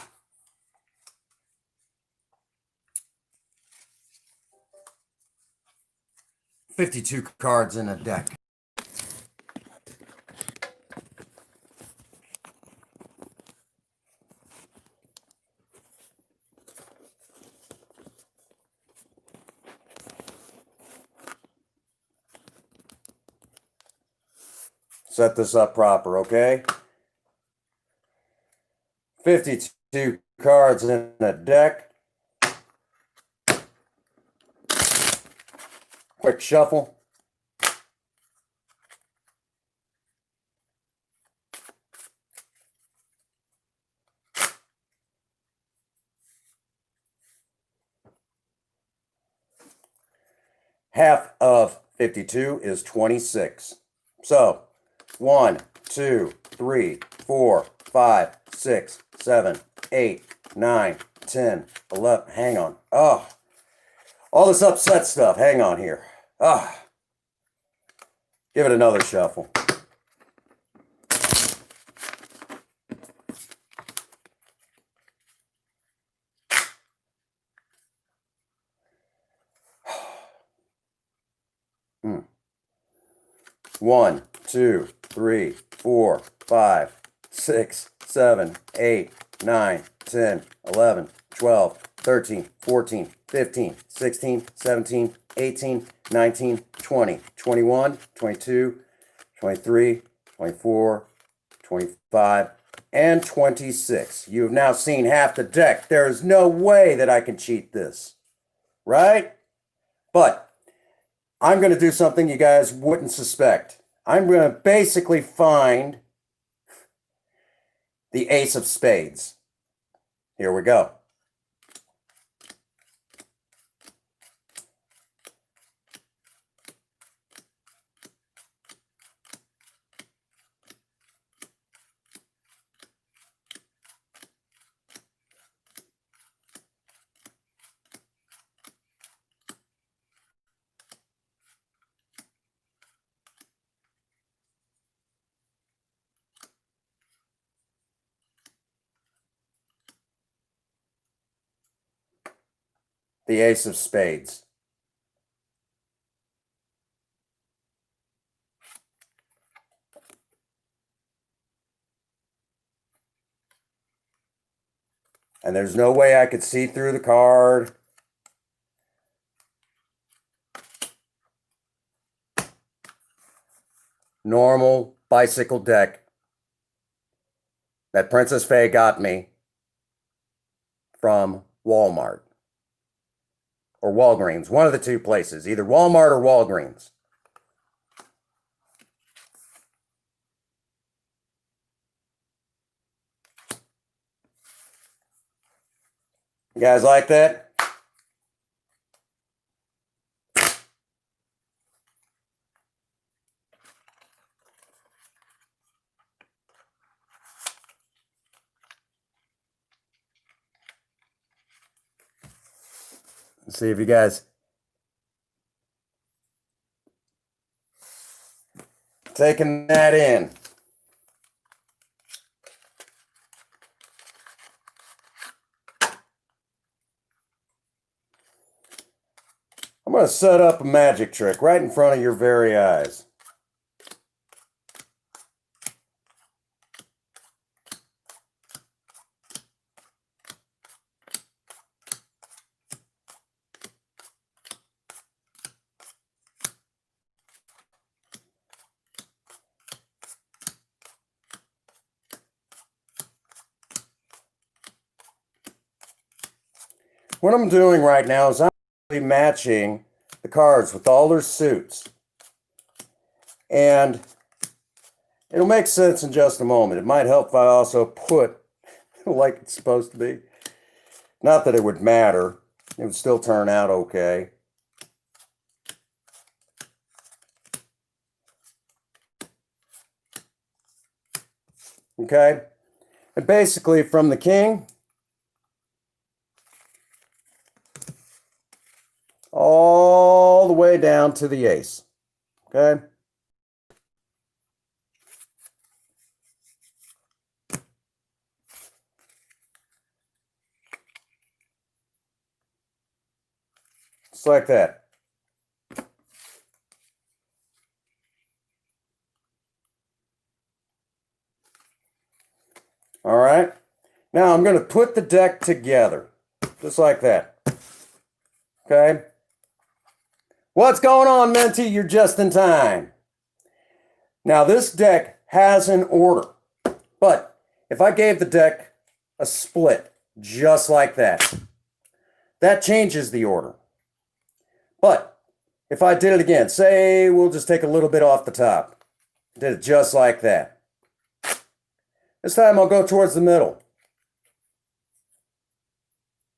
$52 cards in a deck. Set this up proper, okay? 52 cards in a deck. Quick shuffle. Half of 52 is 26. So 1, 2, 3, 4, 5, 6, 7, 8, 9, 10, 11. Hang on. Oh, all this upset stuff. Hang on here. Ah, give it another shuffle. One, 2, 3, 4, 5, 6, 7, 8, 9, 10, 11, 12, 13, 14, 15, 16, 17, 18, 19, 20, 21, 22, 23, 24, 25, and 26. You have now seen half the deck. There is no way that I can cheat this, right? But I'm going to do something you guys wouldn't suspect. I'm going to basically find the ace of spades. Here we go. The ace of spades. And there's no way I could see through the card. Normal bicycle deck that Princess Faye got me from Walmart or Walgreens, one of the two places, either Walmart or Walgreens. You guys like that? Let's see if you guys taking that in. I'm going to set up a magic trick right in front of your very eyes. What I'm doing right now is I'm matching the cards with all their suits. And it'll make sense in just a moment. It might help if I also put like it's supposed to be. Not that it would matter. It would still turn out okay. Okay? And basically from the king all the way down to the ace. Okay? Just like that. All right. Now I'm going to put the deck together. Just like that. Okay? What's going on, Mentee? You're just in time. Now, this deck has an order. But if I gave the deck a split, just like that, that changes the order. But if I did it again, say we'll just take a little bit off the top. Did it just like that. This time I'll go towards the middle.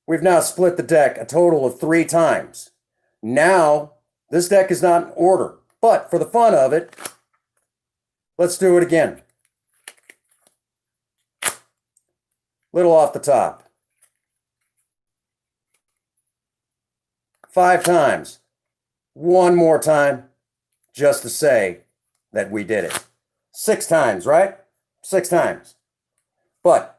We've now split the deck a total of 3 times. Now, this deck is not in order, but for the fun of it, let's do it again. Little off the top. 5 times. One more time, just to say that we did it. 6 times, right? 6 times. But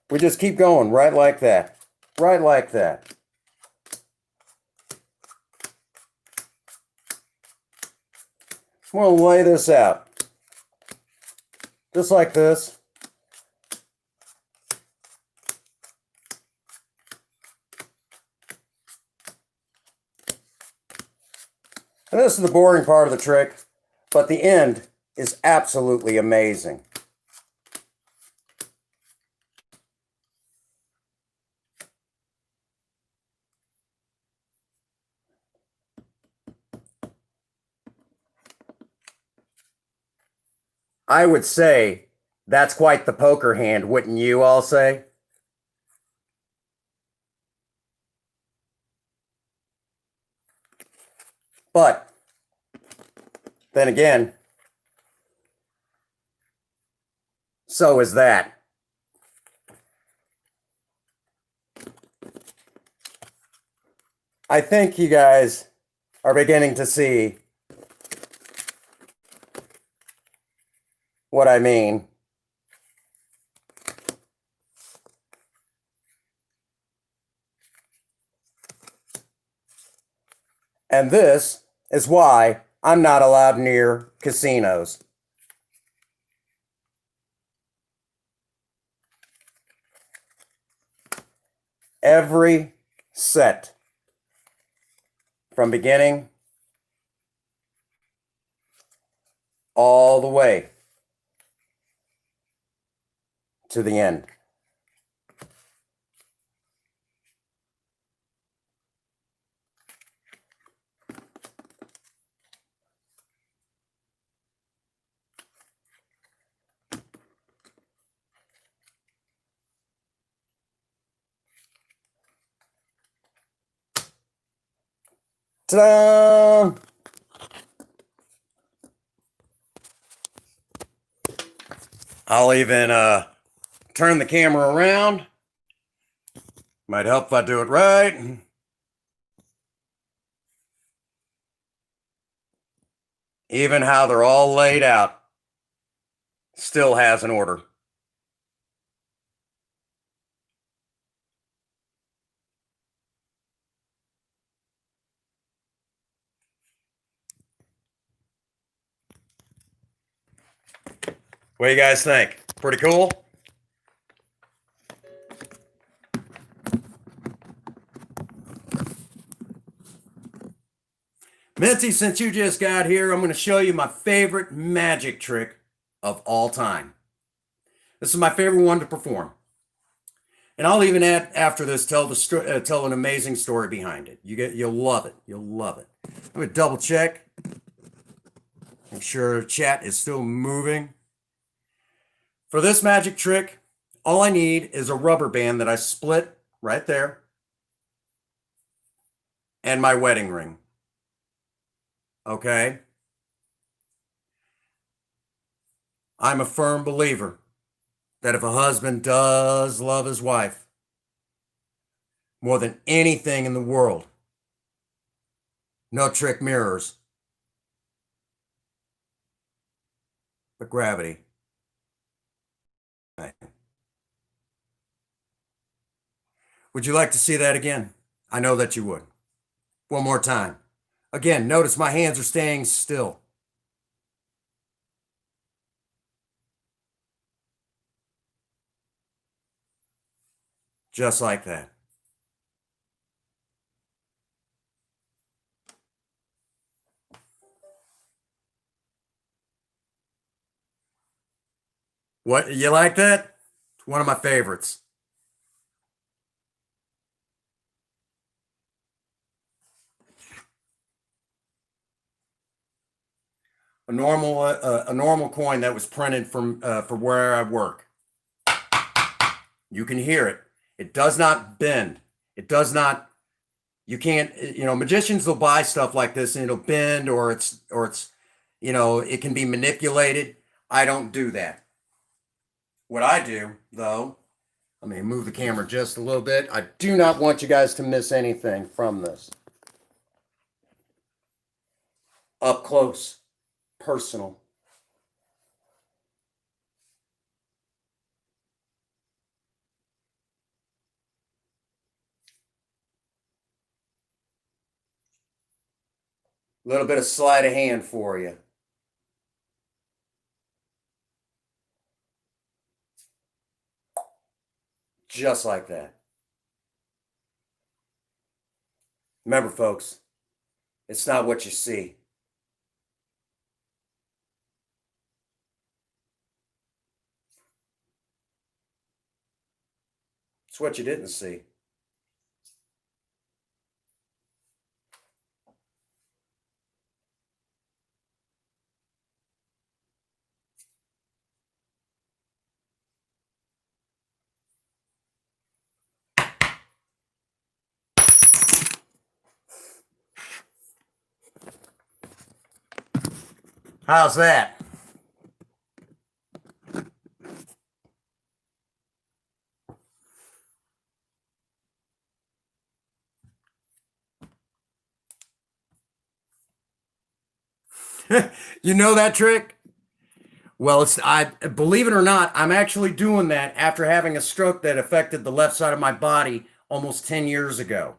we just keep going right like that. Right like that. I'm going to lay this out. Just like this. And this is the boring part of the trick, but the end is absolutely amazing. I would say that's quite the poker hand, wouldn't you all say? But then again, so is that. I think you guys are beginning to see what I mean. And this is why I'm not allowed near casinos. Every set from beginning all the way to the end. Ta-da! I'll even turn the camera around. Might help if I do it right. Even how they're all laid out still has an order. What do you guys think? Pretty cool? Minty, since you just got here, I'm going to show you my favorite magic trick of all time. This is my favorite one to perform. And I'll even add after this tell an amazing story behind it. You'll love it. You'll love it. I'm going to double check. Make sure chat is still moving. For this magic trick, all I need is a rubber band that I split right there and my wedding ring. Okay? I'm a firm believer that if a husband does love his wife more than anything in the world, no trick mirrors, but gravity. Would you like to see that again? I know that you would. One more time. Again, notice my hands are staying still. Just like that. What, you like that? It's one of my favorites. A normal coin that was printed from for where I work. You can hear it. It does not bend. It does not. You can't. You know, magicians will buy stuff like this and it'll bend, or it's you know, it can be manipulated. I don't do that. What I do, though, let me move the camera just a little bit. I do not want you guys to miss anything from this. Up close, personal. A little bit of sleight of hand for you. Just like that. Remember, folks, it's not what you see. It's what you didn't see. How's that? You know that trick? Well, I believe it or not, I'm actually doing that after having a stroke that affected the left side of my body almost 10 years ago.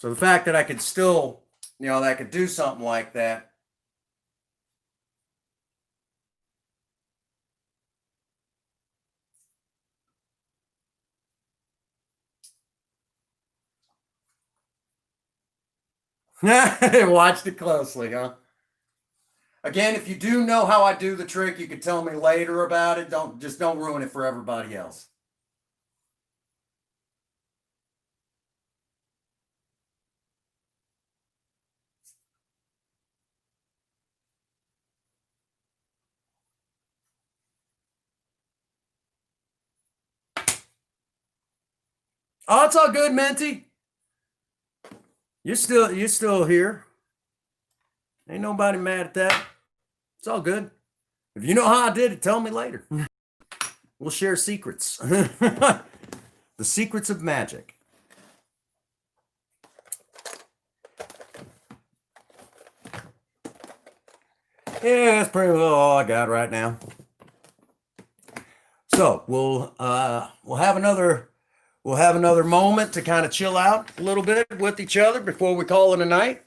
So the fact that I could still, that I could do something like that. Watched it closely, huh? Again, if you do know how I do the trick, you can tell me later about it. Don't ruin it for everybody else. Oh, it's all good, Minty. You're still here. Ain't nobody mad at that. It's all good. If you know how I did it, tell me later. We'll share secrets. The secrets of magic. Yeah, that's pretty well all I got right now. So we'll have another moment to kind of chill out a little bit with each other before we call it a night.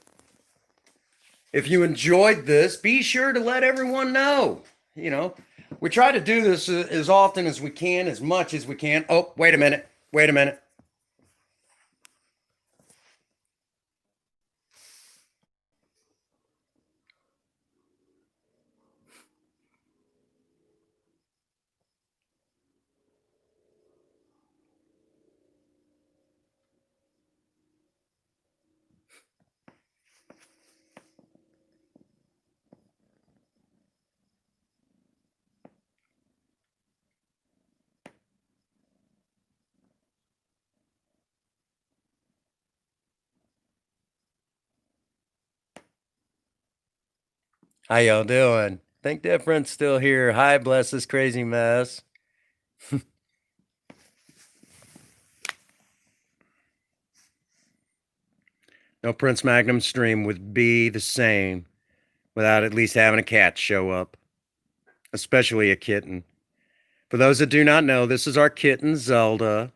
If you enjoyed this, be sure to let everyone know. We try to do this as often as we can, as much as we can. Oh, wait a minute. How y'all doing? Think different's still here. Hi, bless this crazy mess. No Prince Magnum stream would be the same without at least having a cat show up, especially a kitten. For those that do not know, this is our kitten, Zelda.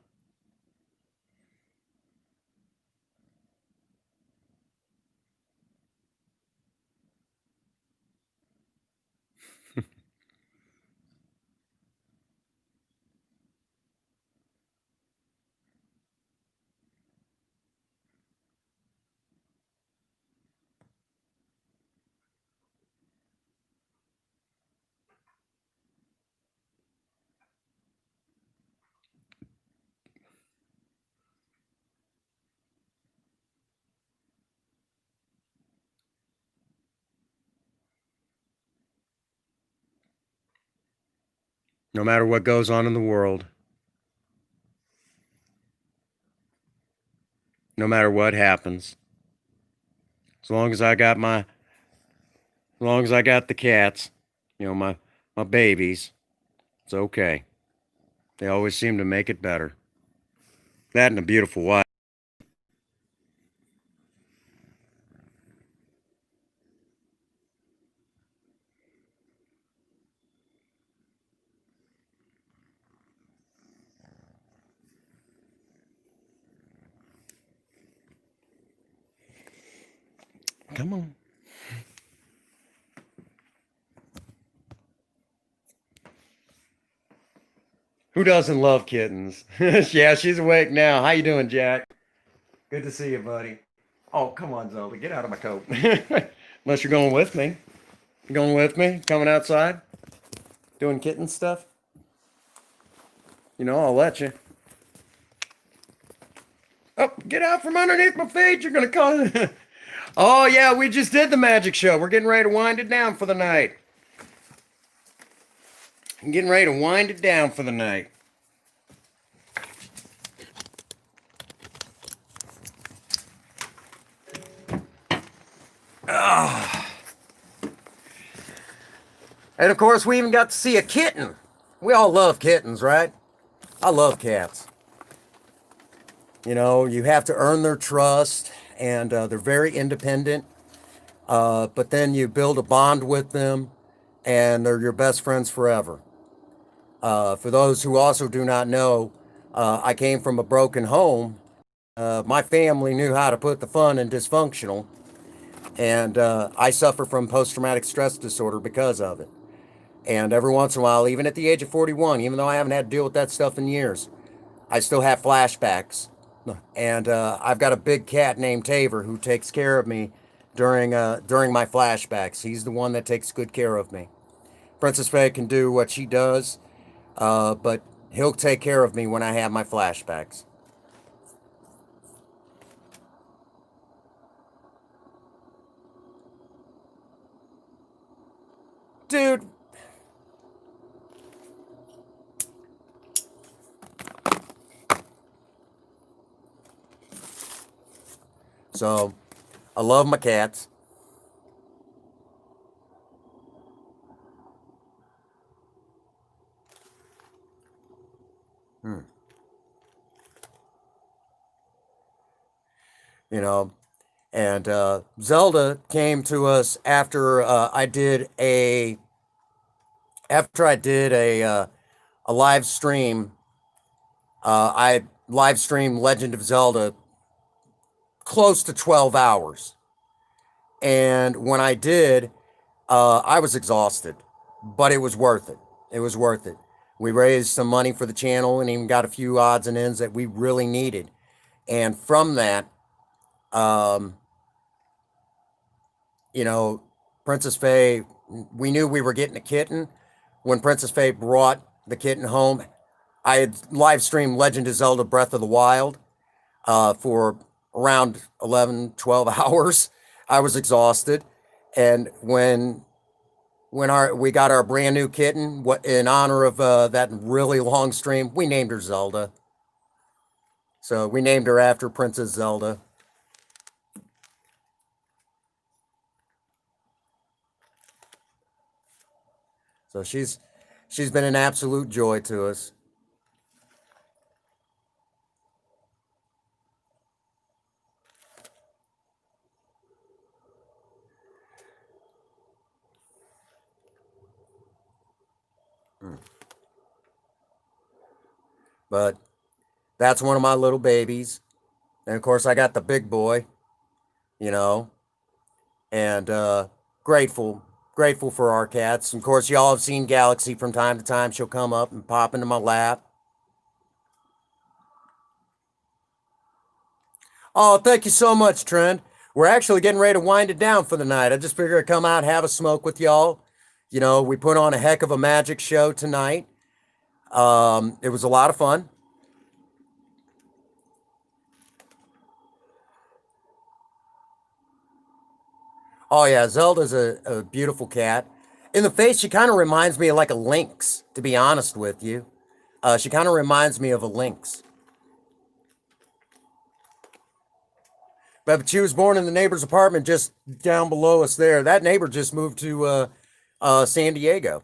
No matter what goes on in the world, no matter what happens, as long as I got the cats, my babies, it's okay. They always seem to make it better. That and a beautiful wife. Come on. Who doesn't love kittens? Yeah, she's awake now. How you doing, Jack? Good to see you, buddy. Oh, come on, Zelda. Get out of my coat. Unless you're going with me. You going with me? Coming outside? Doing kitten stuff? I'll let you. Oh, get out from underneath my feet. You're going to call. Oh, yeah, we just did the magic show. We're getting ready to wind it down for the night. I'm getting ready to wind it down for the night. And of course, we even got to see a kitten. We all love kittens, right? I love cats. You have to earn their trust, and they're very independent. But then you build a bond with them, and they're your best friends forever. For those who also do not know, I came from a broken home. my family knew how to put the fun in dysfunctional, and I suffer from post-traumatic stress disorder because of it. And every once in a while, even at the age of 41, even though I haven't had to deal with that stuff in years, I still have flashbacks. And I've got a big cat named Taver who takes care of me during my flashbacks. He's the one that takes good care of me. Princess Faye can do what she does, but he'll take care of me when I have my flashbacks. Dude. So, I love my cats. You know, and Zelda came to us after I did a live stream. I live streamed Legend of Zelda close to 12 hours. And when I did, I was exhausted, but it was worth it. It was worth it. We raised some money for the channel and even got a few odds and ends that we really needed. And from that, um, you know, Princess Faye, we knew we were getting a kitten. When Princess Faye brought the kitten home, I had live streamed Legend of Zelda Breath of the Wild for around 11, 12 hours. I was exhausted. And when we got our brand new kitten, what in honor of that really long stream, we named her Zelda. So we named her after Princess Zelda. So she's been an absolute joy to us. But that's one of my little babies. And of course, I got the big boy, you know, and grateful for our cats. Of course, y'all have seen Galaxy from time to time. She'll come up and pop into my lap. Oh, thank you so much, Trend. We're actually getting ready to wind it down for the night. I just figured I'd come out, have a smoke with y'all. You know, we put on a heck of a magic show tonight. It was a lot of fun. Oh yeah, Zelda's a beautiful cat. In the face, she kind of reminds me of like a lynx, to be honest with you. She kind of reminds me of a lynx. But she was born in the neighbor's apartment just down below us there. That neighbor just moved to San Diego.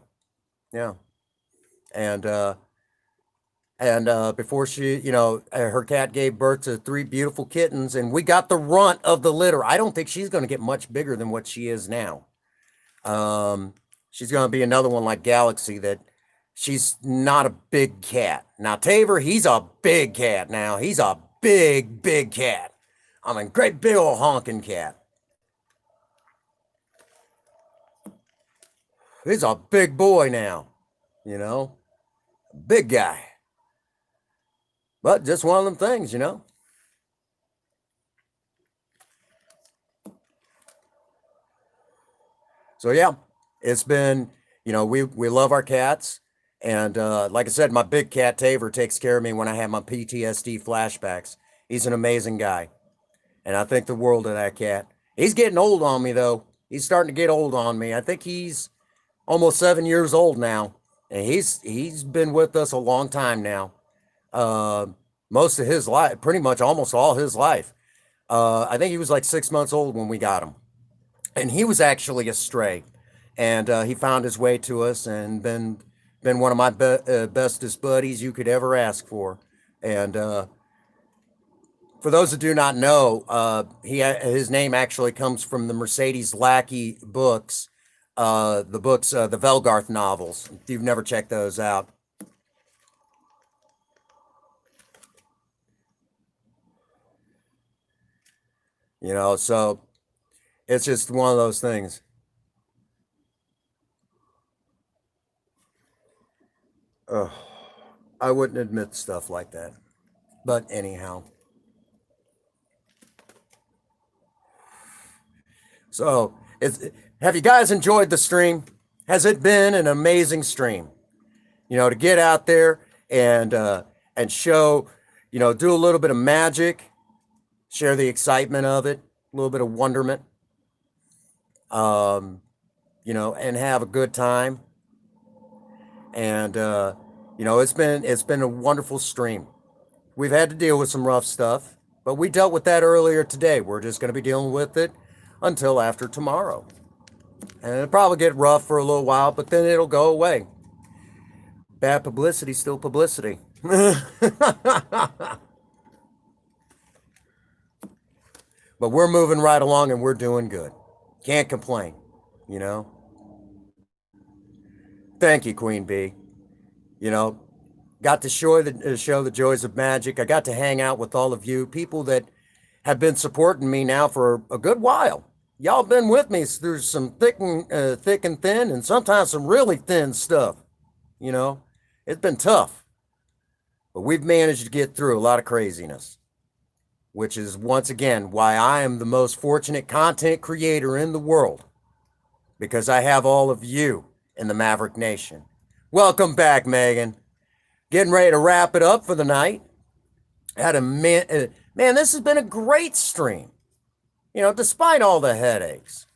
Yeah. And before she, her cat gave birth to three beautiful kittens, and we got the runt of the litter. I don't think she's going to get much bigger than what she is now. She's going to be another one like Galaxy that she's not a big cat. Now, Taver, he's a big cat now. He's a big, big cat. I mean, great big old honking cat. He's a big boy now, you know, big guy. But just one of them things, you know. So yeah, it's been, we love our cats. And like I said, my big cat Taver takes care of me when I have my PTSD flashbacks. He's an amazing guy. And I think the world of that cat. He's getting old on me though. He's starting to get old on me. I think he's almost 7 years old now. And he's been with us a long time now. Most of his life, pretty much almost all his life. I think he was like 6 months old when we got him. And he was actually a stray. And he found his way to us and been one of my bestest buddies you could ever ask for. And for those that do not know, his name actually comes from the Mercedes Lackey books, the Velgarth novels. If you've never checked those out. So it's just one of those things. Ugh, I wouldn't admit stuff like that. But anyhow. So, have you guys enjoyed the stream? Has it been an amazing stream? To get out there and show, do a little bit of magic, share the excitement of it, a little bit of wonderment, and have a good time. And it's been a wonderful stream. We've had to deal with some rough stuff, but we dealt with that earlier today. We're just going to be dealing with it until after tomorrow. And it'll probably get rough for a little while, but then it'll go away. Bad publicity, still publicity. But we're moving right along and we're doing good. Can't complain, you know. Thank you, Queen Bee. Got to show the joys of magic. I got to hang out with all of you, people that have been supporting me now for a good while. Y'all been with me through some thick and thin, and sometimes some really thin stuff. It's been tough, but we've managed to get through a lot of craziness, which is once again why I am the most fortunate content creator in the world, because I have all of you in the Maverick Nation. Welcome back, Megan. Getting ready to wrap it up for the night. Man, this has been a great stream. Despite all the headaches.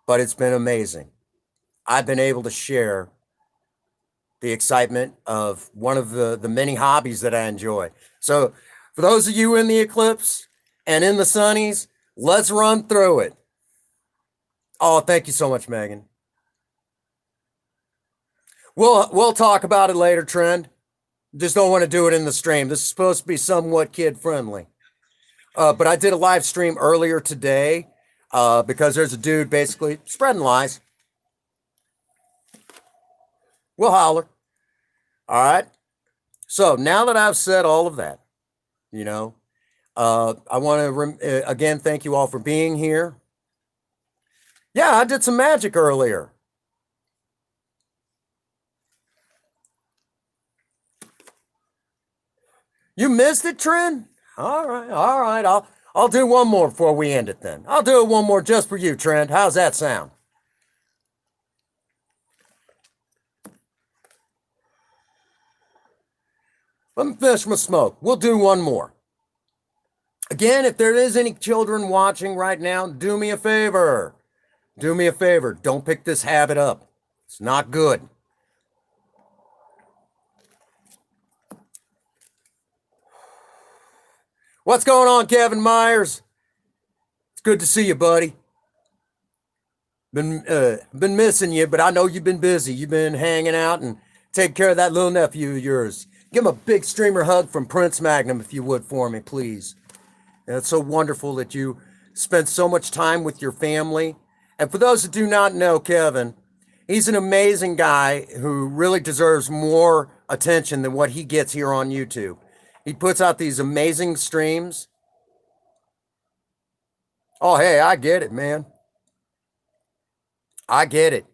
But it's been amazing. I've been able to share the excitement of one of the many hobbies that I enjoy. So for those of you in the eclipse and in the sunnies, let's run through it. Oh, thank you so much, Megan. We'll talk about it later, Trend. Just don't want to do it in the stream. This is supposed to be somewhat kid friendly. But I did a live stream earlier today because there's a dude basically spreading lies. We'll holler. All right. So now that I've said all of that, I want to again thank you all for being here. Yeah, I did some magic earlier. You missed it, Trent? All right. I'll do one more before we end it then. I'll do it one more just for you, Trent. How's that sound? Let me finish my smoke. We'll do one more. Again, if there is any children watching right now, do me a favor. Do me a favor. Don't pick this habit up. It's not good. What's going on, Kevin Myers? It's good to see you, buddy. Been missing you, but I know you've been busy. You've been hanging out and taking care of that little nephew of yours. Give him a big streamer hug from Prince Magnum, if you would, for me, please. It's so wonderful that you spent so much time with your family. And for those that do not know Kevin, he's an amazing guy who really deserves more attention than what he gets here on YouTube. He puts out these amazing streams. Oh, hey, I get it, man. I get it.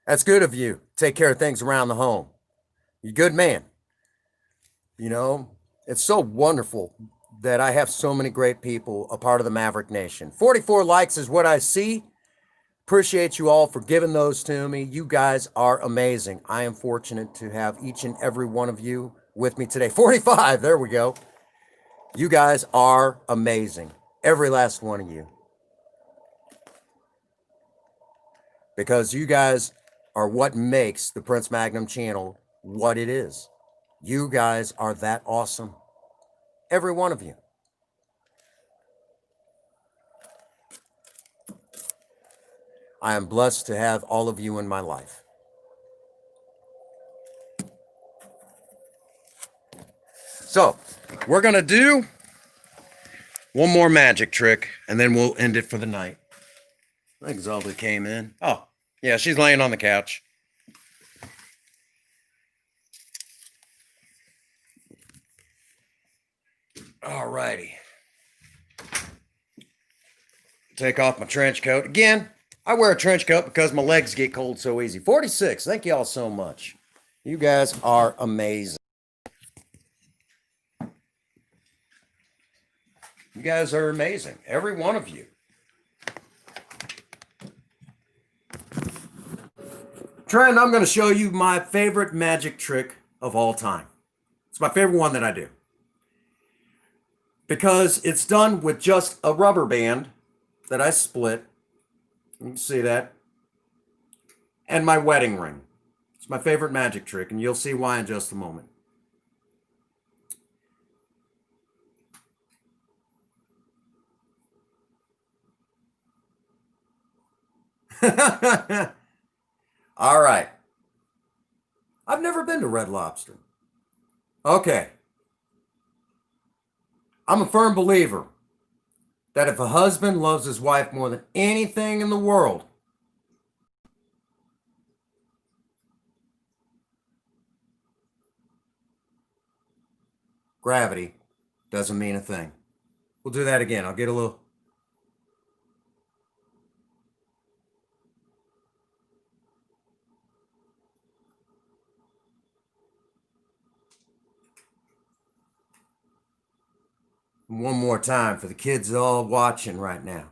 That's good of you. Take care of things around the home. You're a good man. It's so wonderful that I have so many great people a part of the Maverick Nation. 44 likes is what I see. Appreciate you all for giving those to me. You guys are amazing. I am fortunate to have each and every one of you with me today. 45, there we go. You guys are amazing. Every last one of you. Because you guys are what makes the Prince Magnum channel what it is. You guys are that awesome. Every one of you. I am blessed to have all of you in my life. So, we're going to do one more magic trick, and then we'll end it for the night. I think Zelda came in. Oh, yeah, she's laying on the couch. All righty. Take off my trench coat. Again, I wear a trench coat because my legs get cold so easy. 46. Thank you all so much. You guys are amazing. You guys are amazing. Every one of you. Trent, I'm going to show you my favorite magic trick of all time. It's my favorite one that I do. Because it's done with just a rubber band that I split. You can see that. And my wedding ring. It's my favorite magic trick, and you'll see why in just a moment. All right. I've never been to Red Lobster. Okay. I'm a firm believer that if a husband loves his wife more than anything in the world, gravity doesn't mean a thing. We'll do that again. I'll get a little. One more time for the kids all watching right now.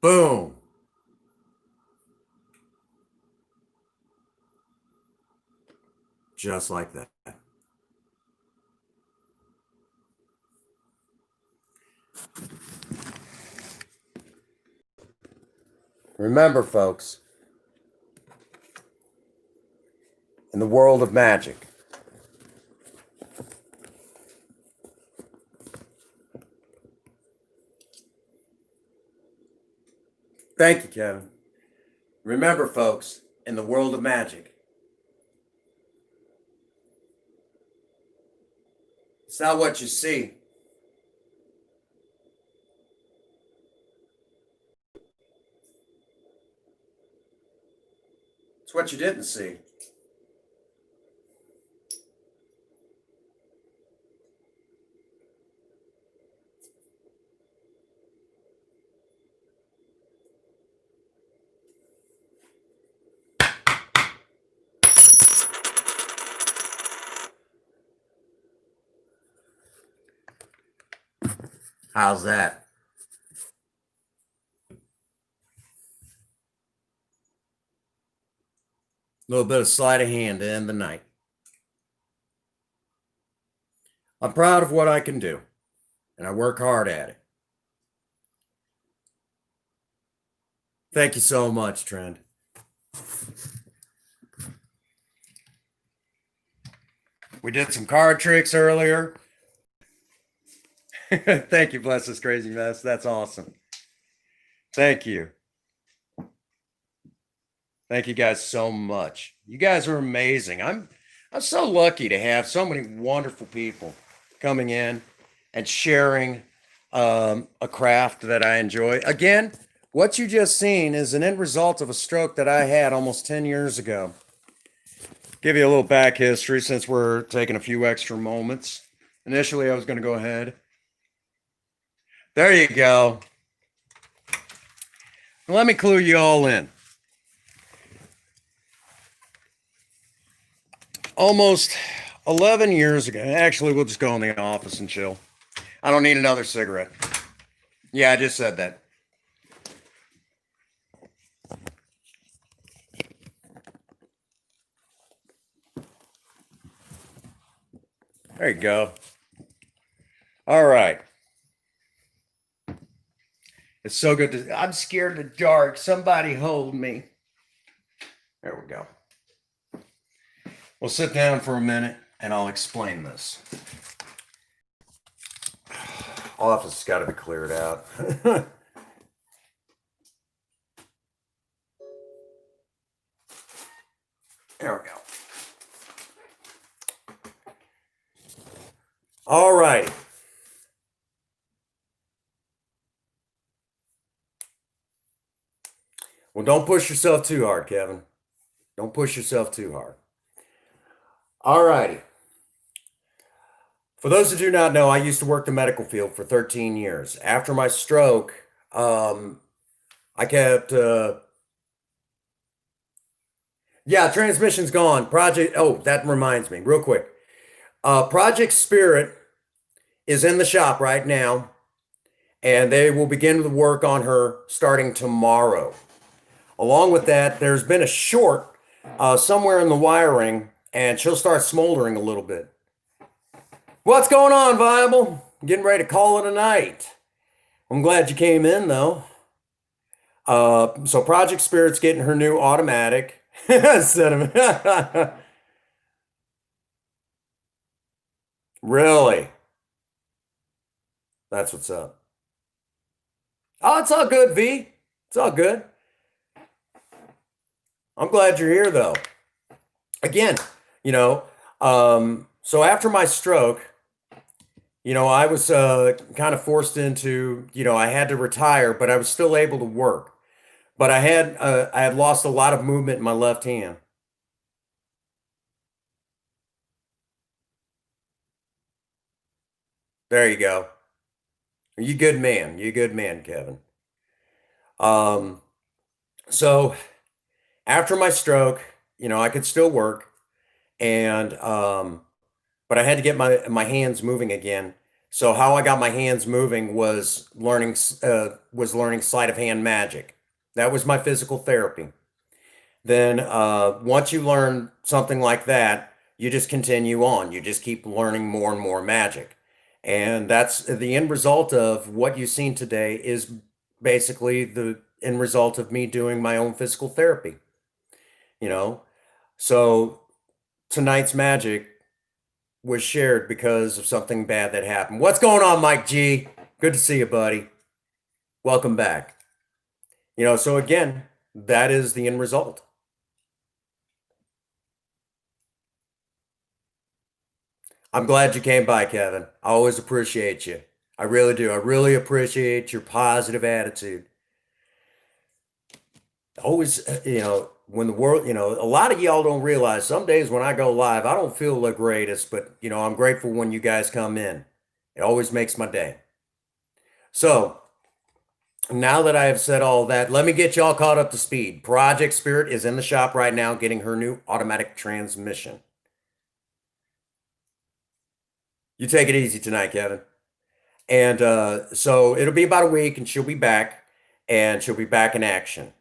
Boom. Just like that. Remember, folks, in the world of magic, thank you, Kevin. Remember, folks, in the world of magic, it's not what you see. It's what you didn't see. How's that? A little bit of sleight of hand to end the night. I'm proud of what I can do, and I work hard at it. Thank you so much, Trend. We did some card tricks earlier. Thank you, bless this crazy mess. That's awesome. Thank you. Thank you guys so much. You guys are amazing. I'm so lucky to have so many wonderful people coming in and sharing a craft that I enjoy. Again, what you just seen is an end result of a stroke that I had almost 10 years ago. Give you a little back history since we're taking a few extra moments. Initially, I was going to go ahead. There you go. Let me clue you all in. Almost 11 years ago, actually, we'll just go in the office and chill. I don't need another cigarette. Yeah, I just said that. There you go. All right. It's so good to. I'm scared of the dark. Somebody hold me. There we go. We'll sit down for a minute and I'll explain this. Office has got to be cleared out. There we go. All right. Well, don't push yourself too hard, Kevin. Don't push yourself too hard. All righty. For those who do not know, I used to work the medical field for 13 years. After my stroke, um, I kept, yeah, transmission's gone. Oh, that reminds me, real quick. Project Spirit is in the shop right now, and they will begin the work on her starting tomorrow. Along with that, there's been a short somewhere in the wiring, and she'll start smoldering a little bit. What's going on, Viable? Getting ready to call it a night. I'm glad you came in, though. So Project Spirit's getting her new automatic. Really? That's what's up. Oh, it's all good, V. It's all good. I'm glad you're here, though. Again, you know, so after my stroke, I was kind of forced into, I had to retire, but I was still able to work. But I had lost a lot of movement in my left hand. There you go. You good man. You good man, Kevin. Um, so after my stroke, I could still work, and but I had to get my hands moving again. So how I got my hands moving was learning sleight of hand magic. That was my physical therapy. Then once you learn something like that, you just continue on. You just keep learning more and more magic. And that's the end result of what you've seen today is basically the end result of me doing my own physical therapy, you know? So tonight's magic was shared because of something bad that happened. What's going on, Mike G? Good to see you, buddy. Welcome back. So again, that is the end result. I'm glad you came by, Kevin. I always appreciate you. I really do. I really appreciate your positive attitude. Always, when the world, a lot of y'all don't realize some days when I go live, I don't feel the greatest, but, I'm grateful when you guys come in. It always makes my day. So now that I have said all that, let me get y'all caught up to speed. Project Spirit is in the shop right now getting her new automatic transmission. You take it easy tonight, Kevin. And so it'll be about a week and she'll be back and she'll be back in action.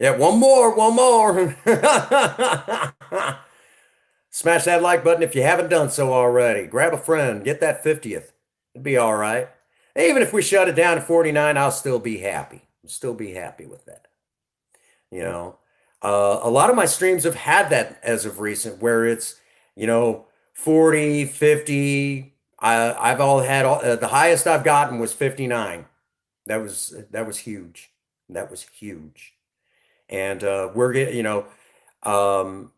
Yeah, one more. Smash that like button if you haven't done so already. Grab a friend, get that 50th. It'd be all right. Even if we shut it down at 49, I'll still be happy. I'll still be happy with that. You know, a lot of my streams have had that as of recent, where it's, 40, 50. I've all had the highest I've gotten was 59. That was huge. That was huge. And we're getting, for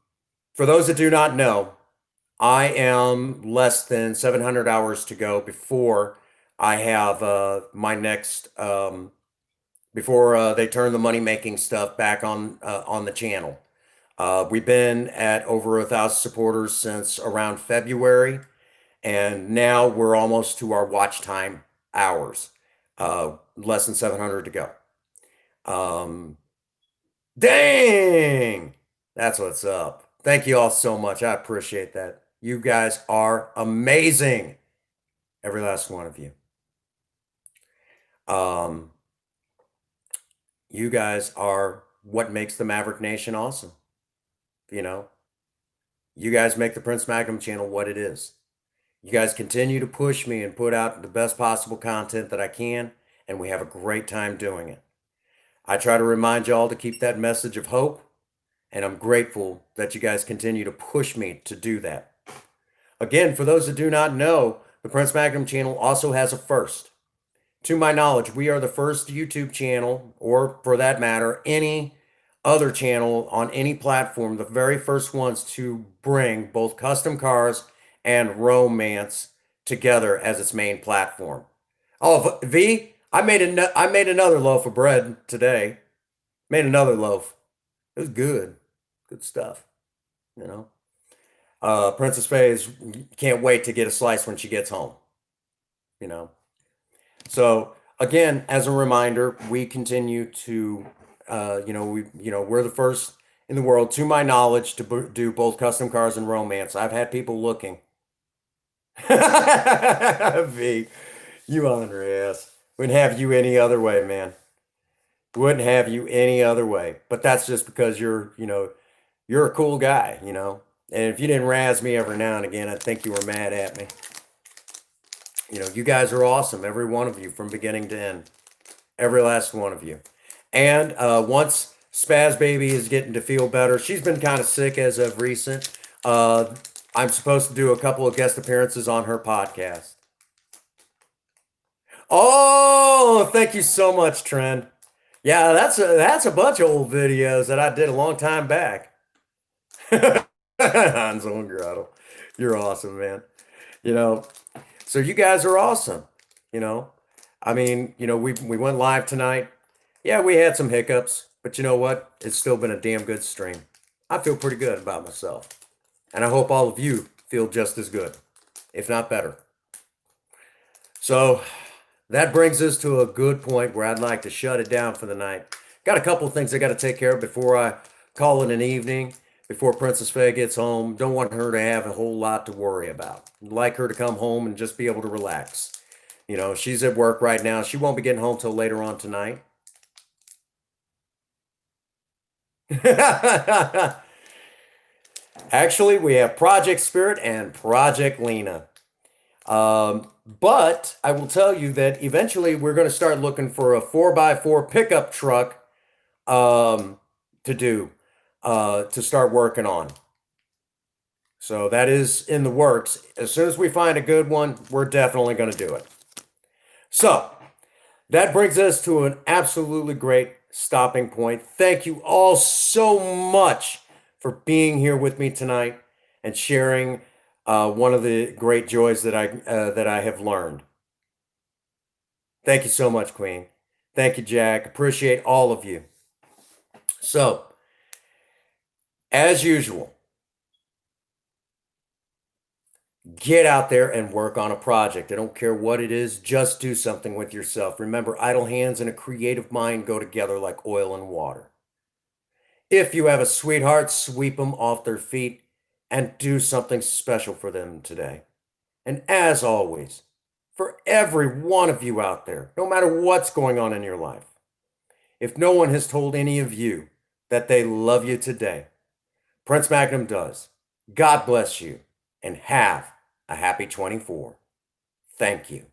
those that do not know, I am less than 700 hours to go before I have my next before they turn the money making stuff back on the channel. We've been at over 1,000 supporters since around February, and now we're almost to our watch time hours. Less than 700 to go. Dang! That's what's up. Thank you all so much. I appreciate that. You guys are amazing. Every last one of you. You guys are what makes the Maverick Nation awesome. You guys make the Prince Magnum channel what it is. You guys continue to push me and put out the best possible content that I can, and we have a great time doing it. I try to remind y'all to keep that message of hope, and I'm grateful that you guys continue to push me to do that. Again, for those that do not know, the Prince Magnum channel also has a first. To my knowledge, we are the first YouTube channel, or for that matter, any other channel on any platform, the very first ones to bring both custom cars and romance together as its main platform. Oh, V, I made another loaf of bread today. Made another loaf. It was good. Good stuff, you know. Princess Faye's can't wait to get a slice when she gets home, you know. So again, as a reminder, we continue to, we're the first in the world, to my knowledge, to do both custom cars and romance. I've had people looking. V, you on your ass. Wouldn't have you any other way, man. Wouldn't have you any other way. But that's just because you're a cool guy, you know. And if you didn't razz me every now and again, I'd think you were mad at me. You know, you guys are awesome, every one of you, from beginning to end. Every last one of you. And once Spaz Baby is getting to feel better, she's been kind of sick as of recent. I'm supposed to do a couple of guest appearances on her podcast. Oh, thank you so much, Trend. Yeah, that's a bunch of old videos that I did a long time back. Hansel and Gretel. You're awesome, man. You know, so you guys are awesome. You know, I mean, we went live tonight. Yeah, we had some hiccups, but you know what? It's still been a damn good stream. I feel pretty good about myself. And I hope all of you feel just as good, if not better. So that brings us to a good point where I'd like to shut it down for the night. Got a couple of things I got to take care of before I call it an evening, before Princess Faye gets home. Don't want her to have a whole lot to worry about. I'd like her to come home and just be able to relax. You know, she's at work right now. She won't be getting home till later on tonight. Actually, we have Project Spirit and Project Lena. But I will tell you that eventually we're going to start looking for a 4x4 pickup truck to start working on. So that is in the works. As soon as we find a good one, we're definitely going to do it. So that brings us to an absolutely great stopping point. Thank you all so much for being here with me tonight and sharing one of the great joys that I have learned. Thank you so much, Queen. Thank you, Jack. Appreciate all of you. So, as usual, get out there and work on a project. I don't care what it is, just do something with yourself. Remember, idle hands and a creative mind go together like oil and water. If you have a sweetheart, sweep them off their feet and do something special for them today. And as always, for every one of you out there, no matter what's going on in your life, if no one has told any of you that they love you today, Prince Magnum does. God bless you and have a happy 24. Thank you.